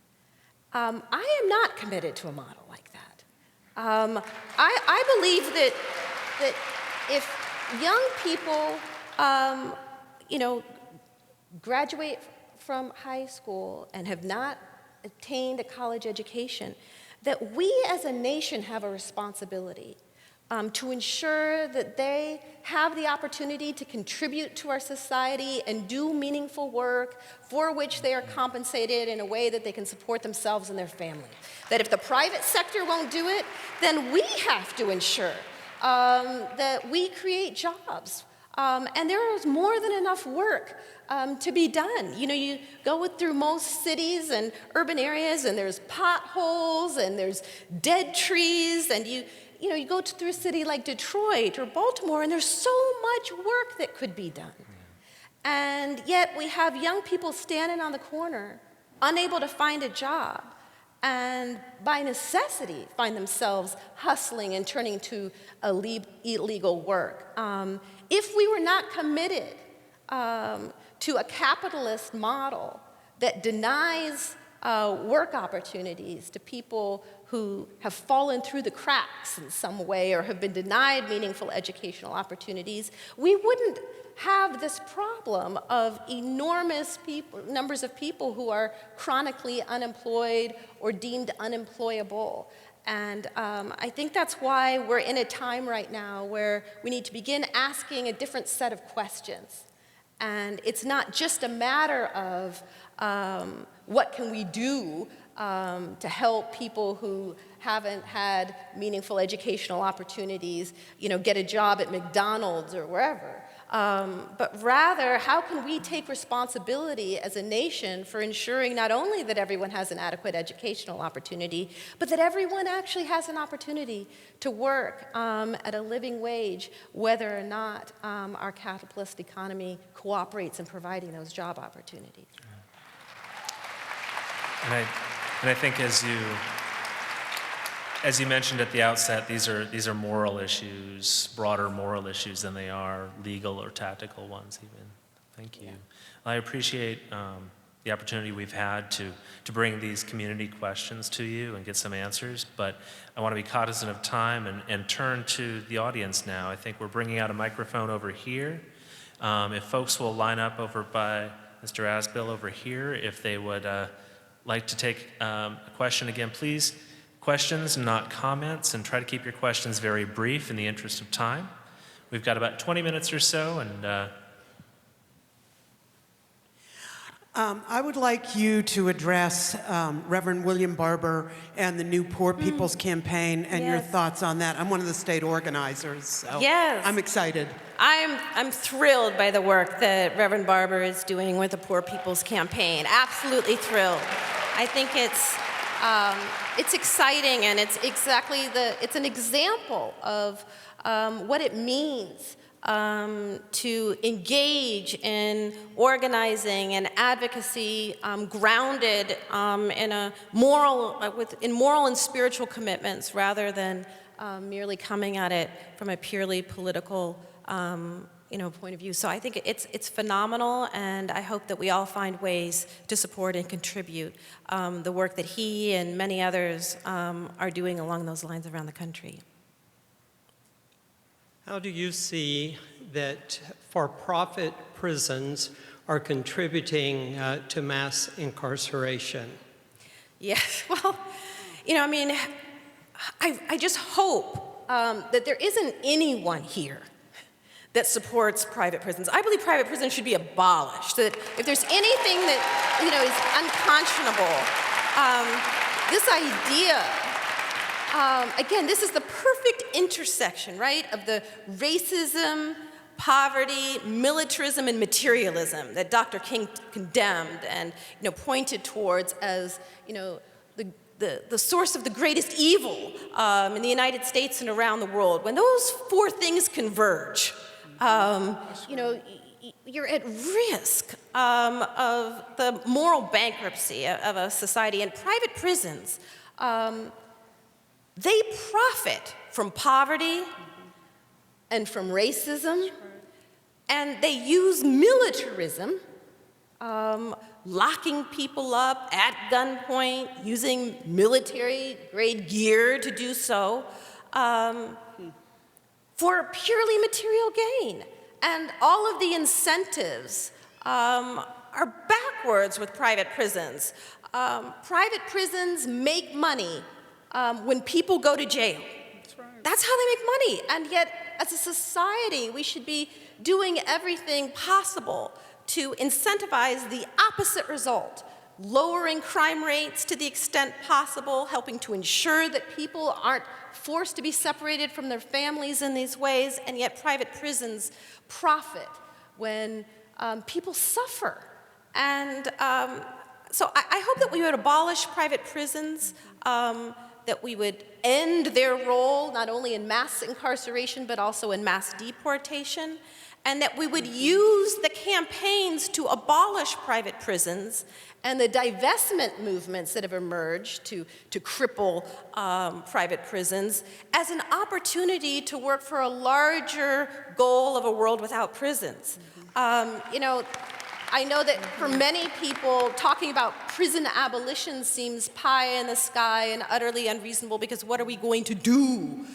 I am not committed to a model like that. I believe that if young people, graduate from high school and have not attained a college education, that we as a nation have a responsibility to ensure that they have the opportunity to contribute to our society and do meaningful work for which they are compensated in a way that they can support themselves and their family. That if the private sector won't do it, then we have to ensure that we create jobs. And there is more than enough work to be done. You go through most cities and urban areas, and there's potholes, and there's dead trees, and you go through a city like Detroit or Baltimore, and there's so much work that could be done. And yet we have young people standing on the corner, unable to find a job, and by necessity find themselves hustling and turning to illegal work. If we were not committed to a capitalist model that denies work opportunities to people who have fallen through the cracks in some way or have been denied meaningful educational opportunities, we wouldn't have this problem of enormous numbers of people who are chronically unemployed or deemed unemployable. And I think that's why we're in a time right now where we need to begin asking a different set of questions. And it's not just a matter of what can we do to help people who haven't had meaningful educational opportunities, get a job at McDonald's or wherever. But rather, how can we take responsibility as a nation for ensuring not only that everyone has an adequate educational opportunity, but that everyone actually has an opportunity to work at a living wage, whether or not our capitalist economy cooperates in providing those job opportunities. And I think as as you mentioned at the outset, these are moral issues, broader moral issues than they are legal or tactical ones even. Thank you. I appreciate the opportunity we've had to bring these community questions to you and get some answers, but I want to be cognizant of time and turn to the audience now. I think we're bringing out a microphone over here. If folks will line up over by Mr. Asbill over here, if they would like to take a question again, please, questions, not comments, and try to keep your questions very brief in the interest of time. We've got about 20 minutes or so, and I would like you to address Reverend William Barber and the new Poor People's Campaign and your Yes. thoughts on that. I'm one of the state organizers, so Yes. I'm excited. I'm thrilled by the work that Reverend Barber is doing with the Poor People's Campaign. Absolutely thrilled. I think it's exciting, and it's an example of what it means to engage in organizing and advocacy grounded in moral and spiritual commitments, rather than merely coming at it from a purely political point of view. So I think it's phenomenal, and I hope that we all find ways to support and contribute the work that he and many others are doing along those lines around the country. How do you see that for-profit prisons are contributing to mass incarceration? Yes, well, I just hope that there isn't anyone here that supports private prisons. I believe private prisons should be abolished, so that if there's anything that, is unconscionable, this idea, again, this is the perfect intersection, right, of the racism, poverty, militarism, and materialism that Dr. King condemned and pointed towards as the source of the greatest evil in the United States and around the world. When those four things converge, you're at risk of the moral bankruptcy of a society. And private prisons, they profit from poverty and from racism, and they use militarism, locking people up at gunpoint, using military-grade gear to do so, for purely material gain. And all of the incentives are backwards with private prisons. Private prisons make money when people go to jail. That's how they make money. And yet, as a society, we should be doing everything possible to incentivize the opposite result, lowering crime rates to the extent possible, helping to ensure that people aren't forced to be separated from their families in these ways, and yet private prisons profit when people suffer. And so I hope that we would abolish private prisons, that we would end their role not only in mass incarceration but also in mass deportation, and that we would use the campaigns to abolish private prisons and the divestment movements that have emerged to cripple private prisons as an opportunity to work for a larger goal of a world without prisons. I know that for many people, talking about prison abolition seems pie in the sky and utterly unreasonable, because what are we going to do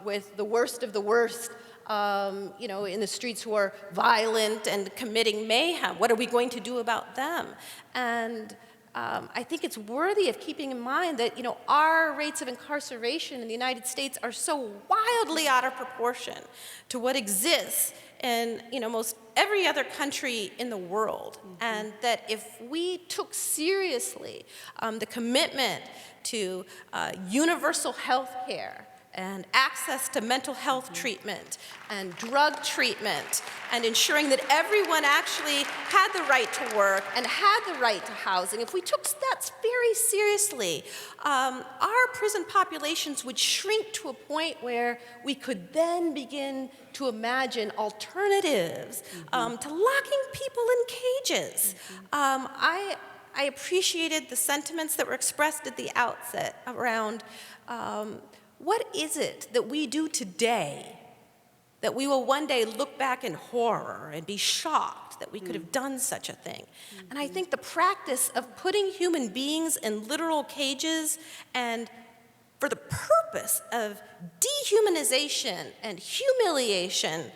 with the worst of the worst, in the streets, who are violent and committing mayhem? What are we going to do about them? And I think it's worthy of keeping in mind that, our rates of incarceration in the United States are so wildly out of proportion to what exists in, most every other country in the world. And that if we took seriously the commitment to universal health care and access to mental health treatment and drug treatment, and ensuring that everyone actually had the right to work and had the right to housing, if we took that very seriously, our prison populations would shrink to a point where we could then begin to imagine alternatives to locking people in cages. I appreciated the sentiments that were expressed at the outset around what is it that we do today that we will one day look back in horror and be shocked that we could have done such a thing. And I think the practice of putting human beings in literal cages and for the purpose of dehumanization and humiliation,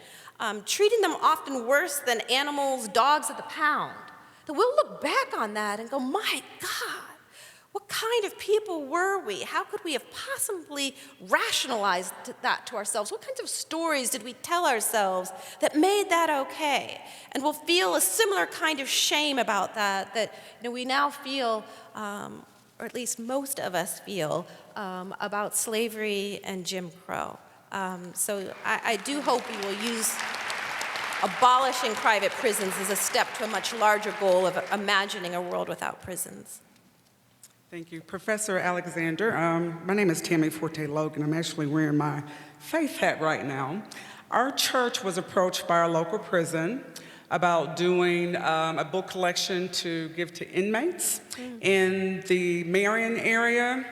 treating them often worse than animals, dogs at the pound, that we'll look back on that and go, my God, what kind of people were we? How could we have possibly rationalized that to ourselves? What kinds of stories did we tell ourselves that made that okay? And we'll feel a similar kind of shame about that we now feel, or at least most of us feel, about slavery and Jim Crow. So I do hope we will use abolishing private prisons as a step to a much larger goal of imagining a world without prisons. Thank you. Professor Alexander, my name is Tammy Forte Logan. I'm actually wearing my faith hat right now. Our church was approached by our local prison about doing a book collection to give to inmates in the Marion area.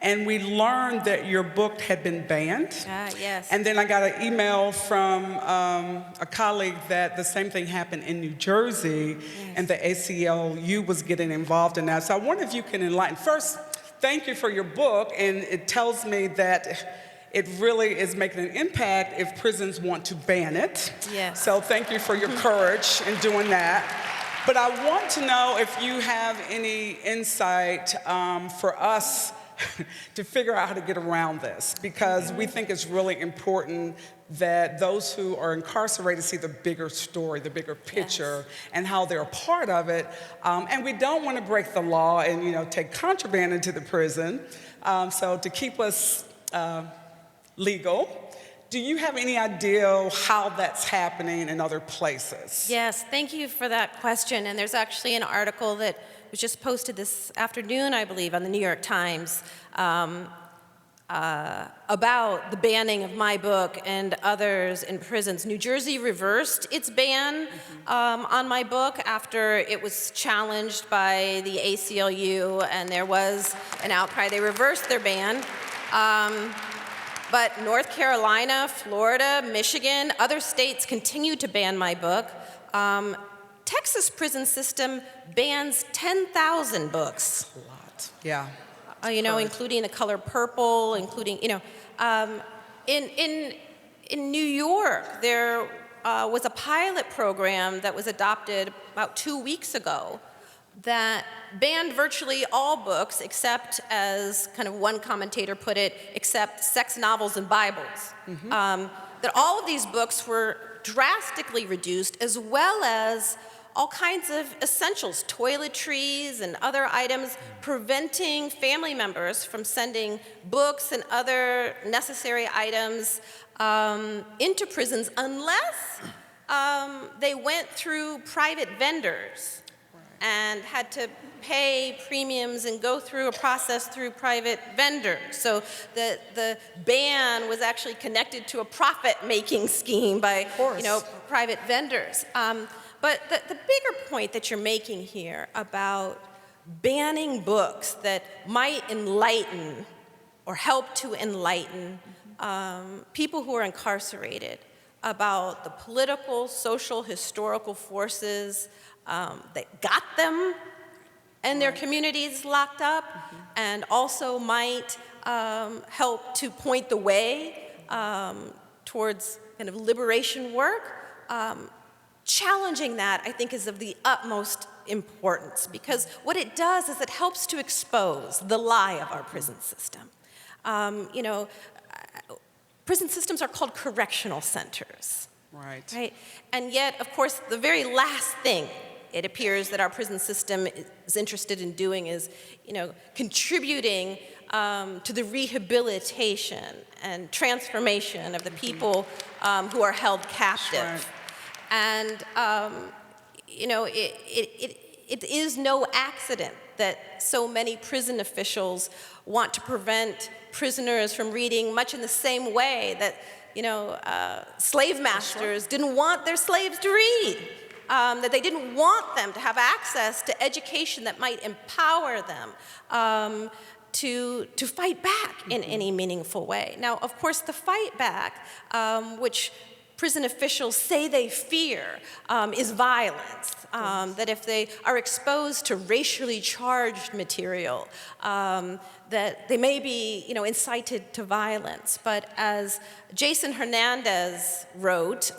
And we learned that your book had been banned. Yes. And then I got an email from a colleague that the same thing happened in New Jersey, and the ACLU was getting involved in that. So I wonder if you can enlighten. First, thank you for your book, and it tells me that it really is making an impact if prisons want to ban it. Yes. So thank you for your courage in doing that. But I want to know if you have any insight for us to figure out how to get around this, because we think it's really important that those who are incarcerated see the bigger story, the bigger picture, and how they're a part of it. And we don't want to break the law and take contraband into the prison. So to keep us legal, do you have any idea how that's happening in other places? Yes, thank you for that question. And there's actually an article that was just posted this afternoon, I believe, on the New York Times about the banning of my book and others in prisons. New Jersey reversed its ban on my book after it was challenged by the ACLU, and there was an outcry. They reversed their ban. But North Carolina, Florida, Michigan, other states continue to ban my book. Texas prison system bans 10,000 books. A lot, yeah. Including The Color Purple, including, in New York, there was a pilot program that was adopted about 2 weeks ago that banned virtually all books except, as kind of one commentator put it, except sex novels and Bibles. That all of these books were drastically reduced, as well as all kinds of essentials, toiletries and other items, preventing family members from sending books and other necessary items into prisons unless they went through private vendors and had to pay premiums and go through a process through private vendors. So the ban was actually connected to a profit-making scheme by private vendors. But the bigger point that you're making here about banning books that might enlighten or help to enlighten people who are incarcerated about the political, social, historical forces that got them and their communities locked up, and also might help to point the way towards kind of liberation work. Challenging that, I think, is of the utmost importance, because what it does is it helps to expose the lie of our prison system. Prison systems are called correctional centers. Right? And yet, of course, the very last thing it appears that our prison system is interested in doing is, contributing to the rehabilitation and transformation of the people who are held captive. And, it is no accident that so many prison officials want to prevent prisoners from reading, much in the same way that, slave masters didn't want their slaves to read. that they didn't want them to have access to education that might empower them to fight back in any meaningful way. Now, of course, the fight back, which prison officials say they fear, is violence. That if they are exposed to racially charged material, that they may be, incited to violence. But as Jason Hernandez wrote,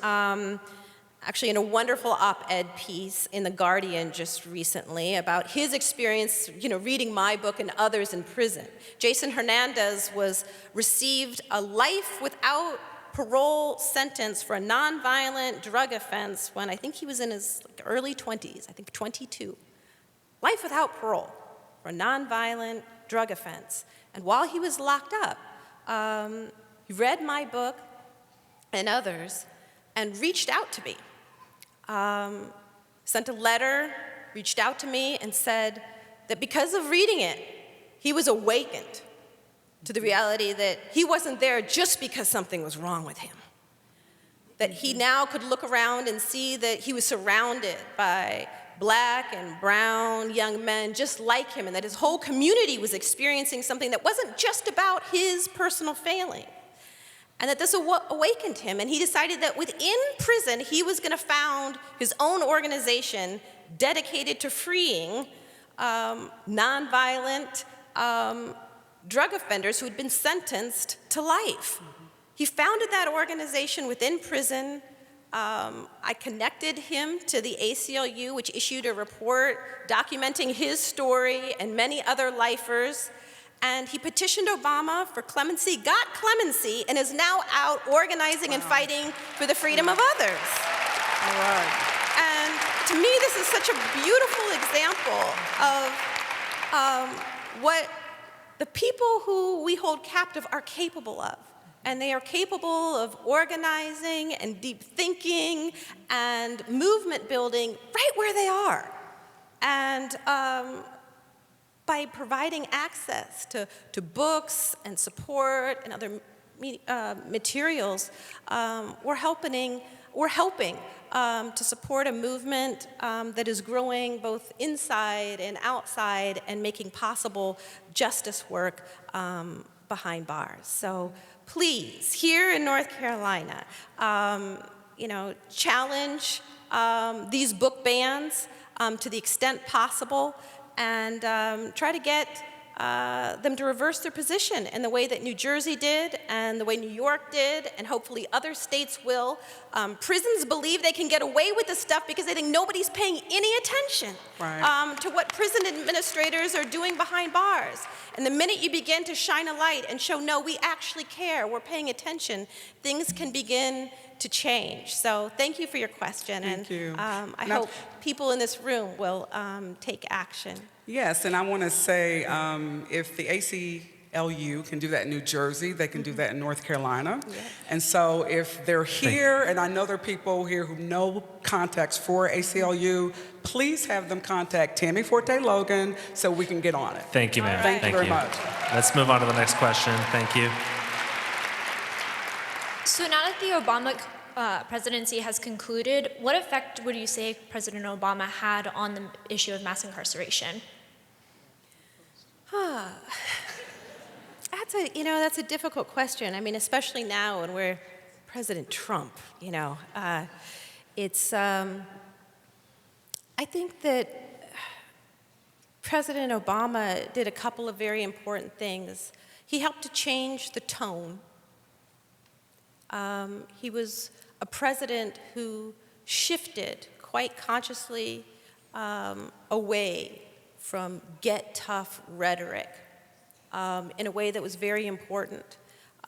actually in a wonderful op-ed piece in The Guardian just recently about his experience, reading my book and others in prison. Jason Hernandez received a life without parole sentence for a nonviolent drug offense when I think he was in his early 20s, I think 22. Life without parole for a nonviolent drug offense. And while he was locked up, he read my book and others and reached out to me. Sent a letter, reached out to me and said that because of reading it, he was awakened to the reality that he wasn't there just because something was wrong with him. That he now could look around and see that he was surrounded by black and brown young men just like him, and that his whole community was experiencing something that wasn't just about his personal failing. And that this awakened him, and he decided that within prison, he was going to found his own organization dedicated to freeing nonviolent drug offenders who had been sentenced to life. He founded that organization within prison. I connected him to the ACLU, which issued a report documenting his story and many other lifers. And he petitioned Obama for clemency, got clemency, and is now out organizing and fighting for the freedom of others. All right. And to me, this is such a beautiful example of what the people who we hold captive are capable of. And they are capable of organizing and deep thinking and movement building right where they are. And by providing access to books and support and other materials, we're helping to support a movement that is growing both inside and outside and making possible justice work behind bars. So please, here in North Carolina, challenge these book bans to the extent possible, and try to get them to reverse their position in the way that New Jersey did and the way New York did, and hopefully other states will. Prisons believe they can get away with this stuff because they think nobody's paying any attention to what prison administrators are doing behind bars. And the minute you begin to shine a light and show, no, we actually care, we're paying attention, things can begin to change. So thank you for your question. Thank you. I hope people in this room will take action. Yes, and I want to say if the ACLU can do that in New Jersey, they can do that in North Carolina. Yeah. And so if they're here, and I know there are people here who know contacts for ACLU, please have them contact Tammy Forte Logan so we can get on it. Thank you, ma'am. Thank you very much. Let's move on to the next question. Thank you. So now that the Obama presidency has concluded, what effect would you say President Obama had on the issue of mass incarceration? That's a difficult question. I mean, especially now when we're President Trump, it's, I think that President Obama did a couple of very important things. He helped to change the tone. He was a president who shifted quite consciously away from get tough rhetoric in a way that was very important.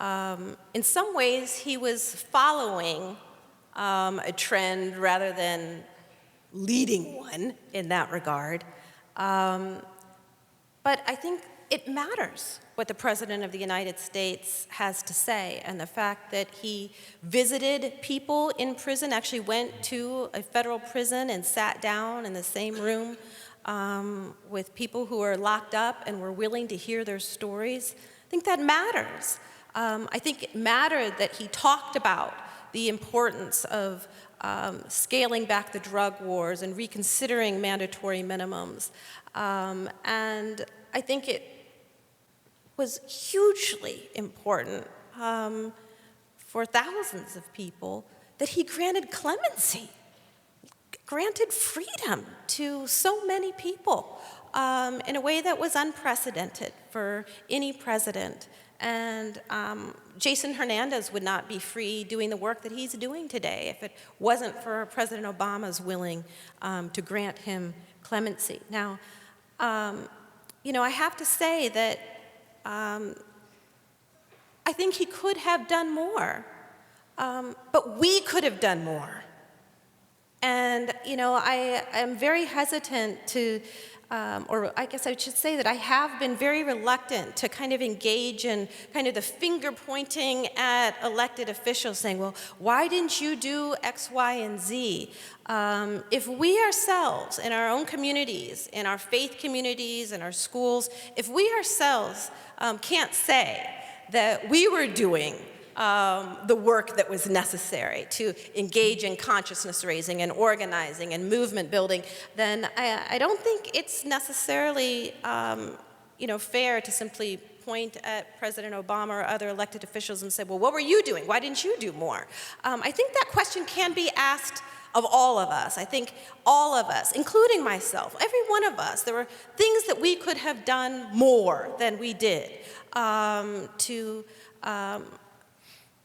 In some ways, he was following a trend rather than leading one in that regard. But I think it matters what the President of the United States has to say, and the fact that he visited people in prison, actually went to a federal prison and sat down in the same room with people who are locked up and were willing to hear their stories. I think that matters. I think it mattered that he talked about the importance of scaling back the drug wars and reconsidering mandatory minimums. And I think it was hugely important for thousands of people that he granted clemency, granted freedom to so many people in a way that was unprecedented for any president. And Jason Hernandez would not be free doing the work that he's doing today if it wasn't for President Obama's willing to grant him clemency. Now, you know, I have to say that I think he could have done more, but we could have done more. And, you know, I am very hesitant to, or I guess I should say that I have been very reluctant to kind of engage in kind of the finger pointing at elected officials saying, well, why didn't you do X, Y, and Z? If we ourselves, in our own communities, in our faith communities, in our schools, if we ourselves can't say that we were doing the work that was necessary to engage in consciousness raising and organizing and movement building, then I don't think it's necessarily fair to simply point at President Obama or other elected officials and say, well, what were you doing? Why didn't you do more? I think that question can be asked of all of us. I think all of us, including myself, every one of us, there were things that we could have done more than we did to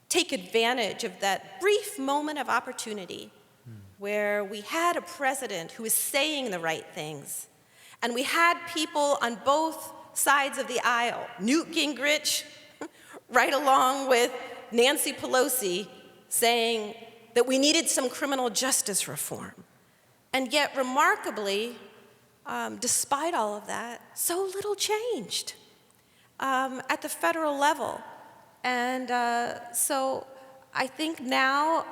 take advantage of that brief moment of opportunity where we had a president who was saying the right things, and we had people on both sides of the aisle, Newt Gingrich, right along with Nancy Pelosi, saying that we needed some criminal justice reform. And yet, remarkably, despite all of that, so little changed at the federal level. And so I think now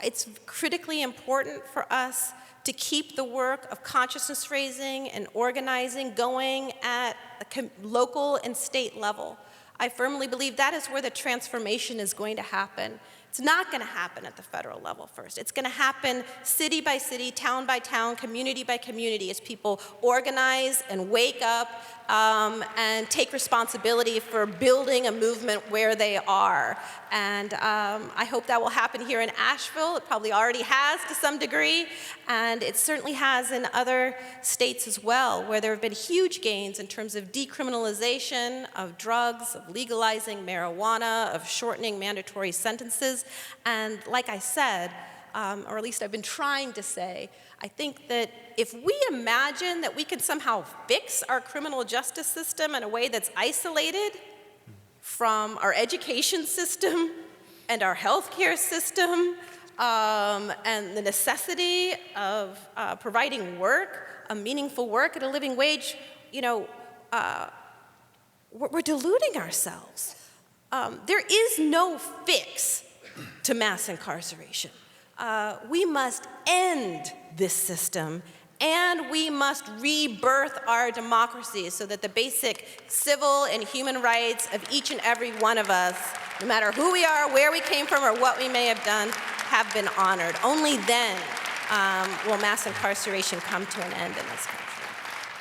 it's critically important for us to keep the work of consciousness raising and organizing going at the local and state level. I firmly believe that is where the transformation is going to happen. It's not going to happen at the federal level first. It's going to happen city by city, town by town, community by community, as people organize and wake up and take responsibility for building a movement where they are. And I hope that will happen here in Asheville. It probably already has to some degree, and it certainly has in other states as well, where there have been huge gains in terms of decriminalization of drugs, of legalizing marijuana, of shortening mandatory sentences. And like I said, or at least I've been trying to say, I think that if we imagine that we can somehow fix our criminal justice system in a way that's isolated from our education system and our healthcare system and the necessity of providing work, a meaningful work at a living wage, you know, we're deluding ourselves. There is no fix to mass incarceration. We must end this system, and we must rebirth our democracy so that the basic civil and human rights of each and every one of us, no matter who we are, where we came from, or what we may have done, have been honored. Only then will mass incarceration come to an end in this country.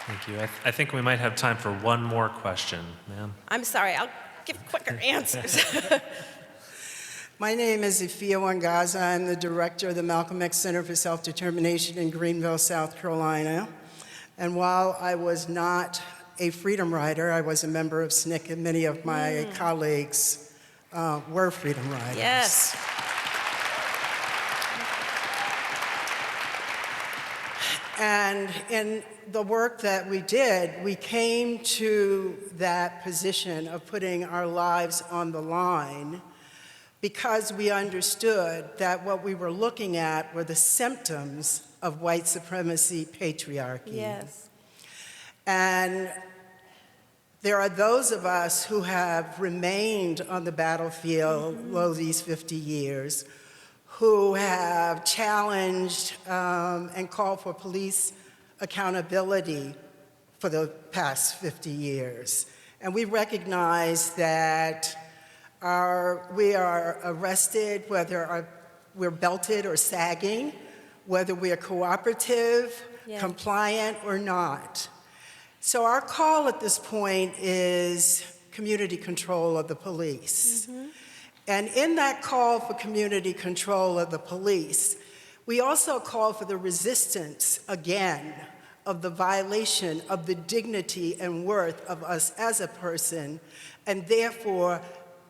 Thank you. I think we might have time for one more question, ma'am. I'm sorry, I'll give quicker answers. My name is Ifia Wangaza. I'm the director of the Malcolm X Center for Self-Determination in Greenville, South Carolina. And while I was not a freedom rider, I was a member of SNCC, and many of my colleagues were freedom riders. Yes. And in the work that we did, we came to that position of putting our lives on the line because we understood that what we were looking at were the symptoms of white supremacy patriarchy. Yes. And there are those of us who have remained on the battlefield these 50 years, who have challenged and called for police accountability for the past 50 years. And we recognize that we are arrested, whether our we're belted or sagging, whether we're cooperative, Yeah. compliant, or not. So our call at this point is community control of the police. And in that call for community control of the police, we also call for the resistance, again, of the violation of the dignity and worth of us as a person, and therefore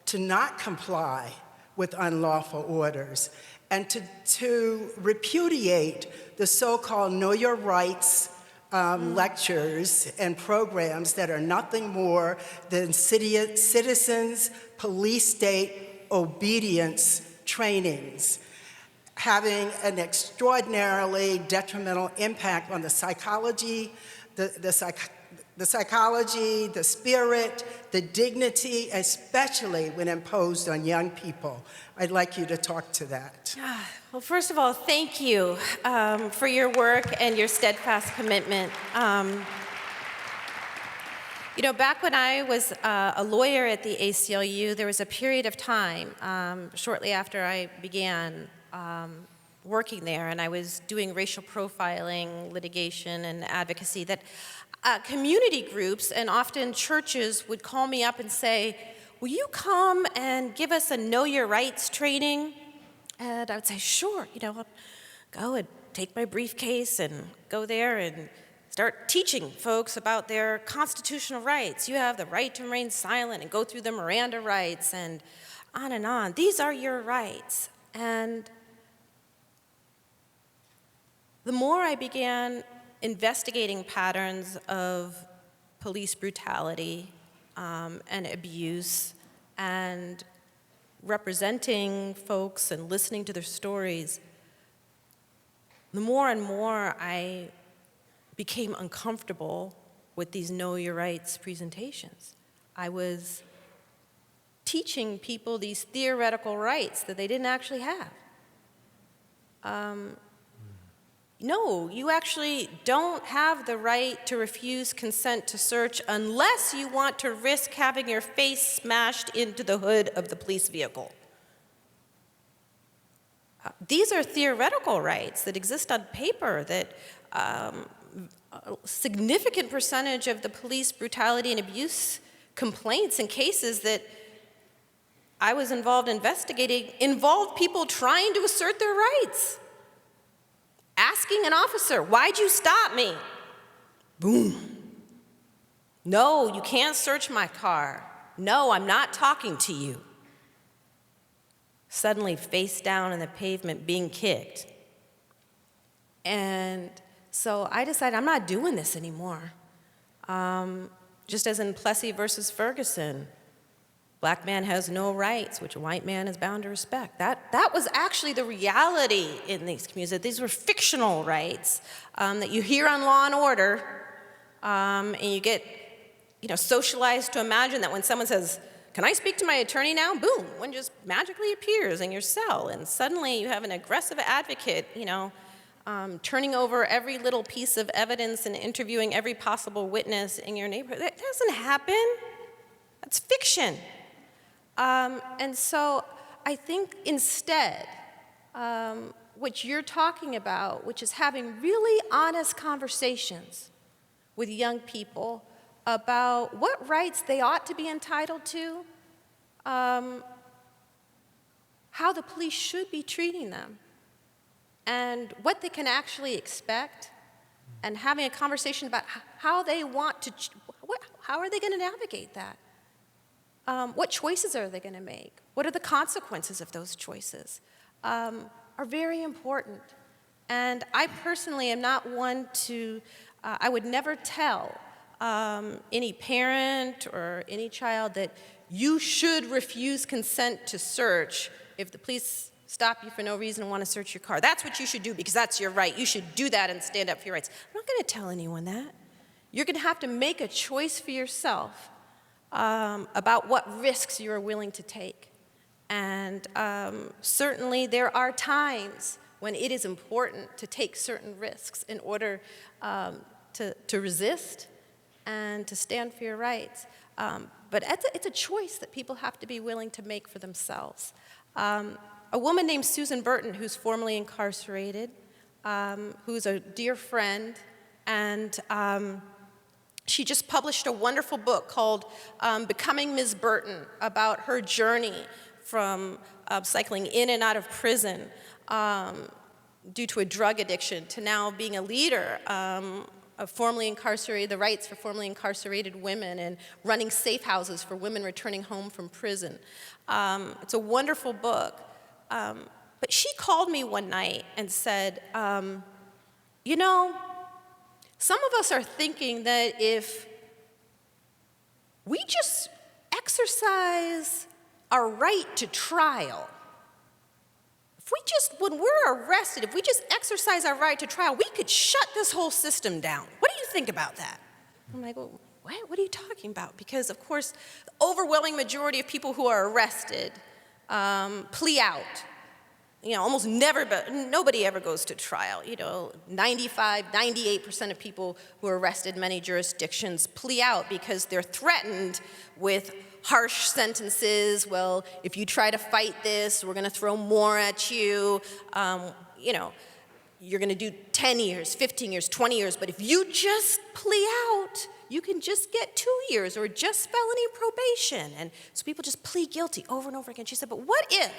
to not comply with unlawful orders, and to repudiate the so-called Know Your Rights lectures and programs that are nothing more than citizens, police state obedience trainings, having an extraordinarily detrimental impact on the psychology, the psychology, the spirit, the dignity, especially when imposed on young people. I'd like you to talk to that. Well, first of all, thank you for your work and your steadfast commitment. You know, back when I was a lawyer at the ACLU, there was a period of time shortly after I began working there, and I was doing racial profiling, litigation, and advocacy, that community groups and often churches would call me up and say, will you come and give us a Know Your Rights training? And I would say, sure, you know, I'll go and take my briefcase and go there and start teaching folks about their constitutional rights. You have the right to remain silent, and go through the Miranda rights and on and on. These are your rights. And the more I began investigating patterns of police brutality and abuse and representing folks and listening to their stories, the more and more I became uncomfortable with these Know Your Rights presentations. I was teaching people these theoretical rights that they didn't actually have. No, you actually don't have the right to refuse consent to search unless you want to risk having your face smashed into the hood of the police vehicle. These are theoretical rights that exist on paper, that a significant percentage of the police brutality and abuse complaints and cases that I was involved investigating involved people trying to assert their rights. Asking an officer, why'd you stop me? Boom. No, you can't search my car. No, I'm not talking to you. Suddenly face down in the pavement being kicked. And so I decided I'm not doing this anymore. Just as in Plessy versus Ferguson, black man has no rights, which a white man is bound to respect. That was actually the reality in these communities, that these were fictional rights that you hear on Law and Order, and you get socialized to imagine that when someone says, can I speak to my attorney now? Boom, one just magically appears in your cell, and suddenly you have an aggressive advocate, turning over every little piece of evidence and interviewing every possible witness in your neighborhood. That doesn't happen. That's fiction. And so I think instead, what you're talking about, which is having really honest conversations with young people about what rights they ought to be entitled to, how the police should be treating them, and what they can actually expect, and having a conversation about how they want to, how are they going to navigate that? What choices are they going to make? What are the consequences of those choices? Are very important. And I personally am not one to, I would never tell any parent or any child that you should refuse consent to search if the police stop you for no reason and want to search your car. That's what you should do because that's your right. You should do that and stand up for your rights. I'm not going to tell anyone that. You're going to have to make a choice for yourself about what risks you are willing to take. And certainly there are times when it is important to take certain risks in order to resist and to stand for your rights. But it's a choice that people have to be willing to make for themselves. a woman named Susan Burton, who's formerly incarcerated, who's a dear friend, and she just published a wonderful book called Becoming Ms. Burton, about her journey from cycling in and out of prison due to a drug addiction to now being a leader of formerly incarcerated, the rights for formerly incarcerated women, and running safe houses for women returning home from prison. It's a wonderful book. But she called me one night and said, you know, some of us are thinking that if we just exercise our right to trial, if we just, when we're arrested, if we just exercise our right to trial, we could shut this whole system down. What do you think about that? I'm like, well, what are you talking about? Because, of course, the overwhelming majority of people who are arrested plea out. You know, almost never, but nobody ever goes to trial. You know, 95, 98% of people who are arrested in many jurisdictions plea out because they're threatened with harsh sentences. Well, if you try to fight this, we're going to throw more at you. You know, you're going to do 10 years, 15 years, 20 years. But if you just plea out, you can just get 2 years or just felony probation. And so people just plead guilty over and over again. She said, but what if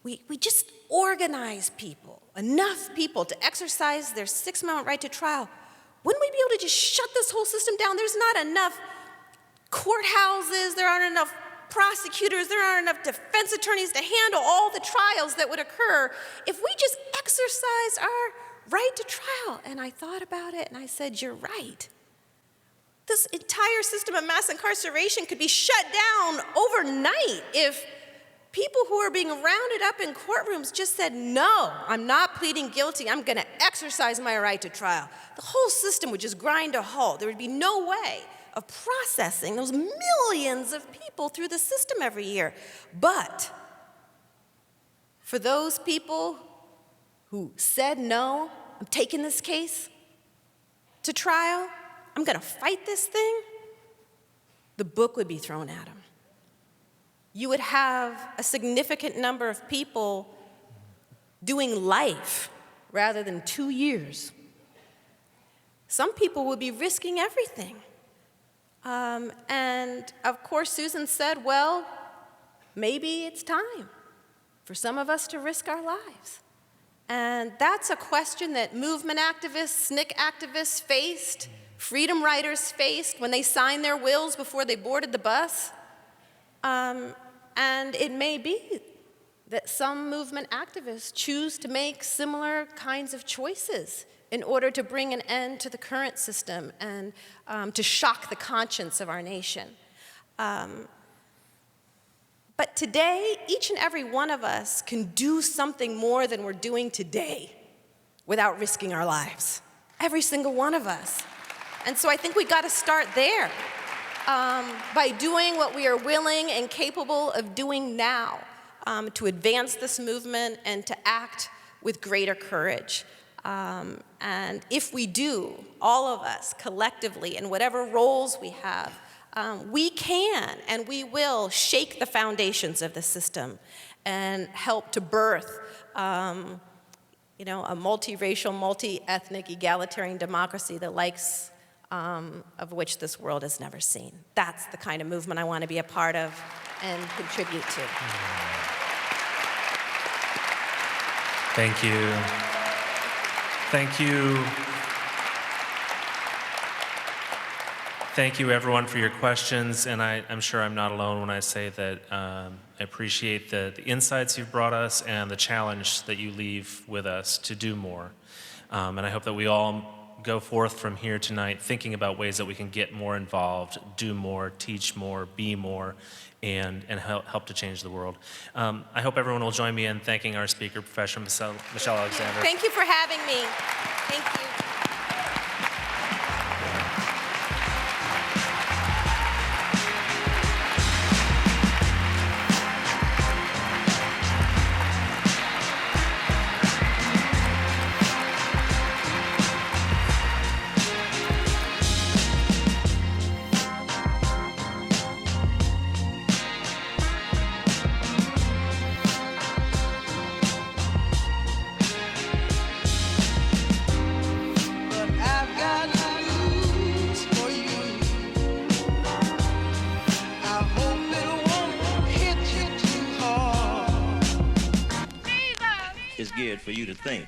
we just organize people, enough people to exercise their Sixth Amendment right to trial? Wouldn't we be able to just shut this whole system down? There's not enough courthouses, there aren't enough prosecutors, there aren't enough defense attorneys to handle all the trials that would occur if we just exercise our right to trial. And I thought about it and I said, you're right. This entire system of mass incarceration could be shut down overnight if people who are being rounded up in courtrooms just said, no, I'm not pleading guilty, I'm gonna exercise my right to trial. The whole system would just grind to a halt. There would be no way of processing those millions of people through the system every year. But for those people who said, no, I'm taking this case to trial, I'm gonna fight this thing, the book would be thrown at them. You would have a significant number of people doing life rather than 2 years. Some people would be risking everything. And of course, Susan said, well, maybe it's time for some of us to risk our lives. And that's a question that movement activists, SNCC activists faced, freedom riders faced when they signed their wills before they boarded the bus. And it may be that some movement activists choose to make similar kinds of choices in order to bring an end to the current system and to shock the conscience of our nation. But today, each and every one of us can do something more than we're doing today without risking our lives. Every single one of us. And so I think we got to start there. By doing what we are willing and capable of doing now to advance this movement and to act with greater courage. And if we do, all of us collectively, in whatever roles we have, we can and we will shake the foundations of the system and help to birth you know, a multiracial, multi-ethnic, egalitarian democracy the likes of which this world has never seen. That's the kind of movement I want to be a part of and contribute to. Thank you. Thank you. Thank you, everyone, for your questions. And I'm sure I'm not alone when I say that I appreciate the insights you've brought us and the challenge that you leave with us to do more. And I hope that we all go forth from here tonight thinking about ways that we can get more involved, do more, teach more, be more, and help to change the world. I hope everyone will join me in thanking our speaker, Professor Michelle Alexander. Thank you for having me. Thank you. geared for you to think.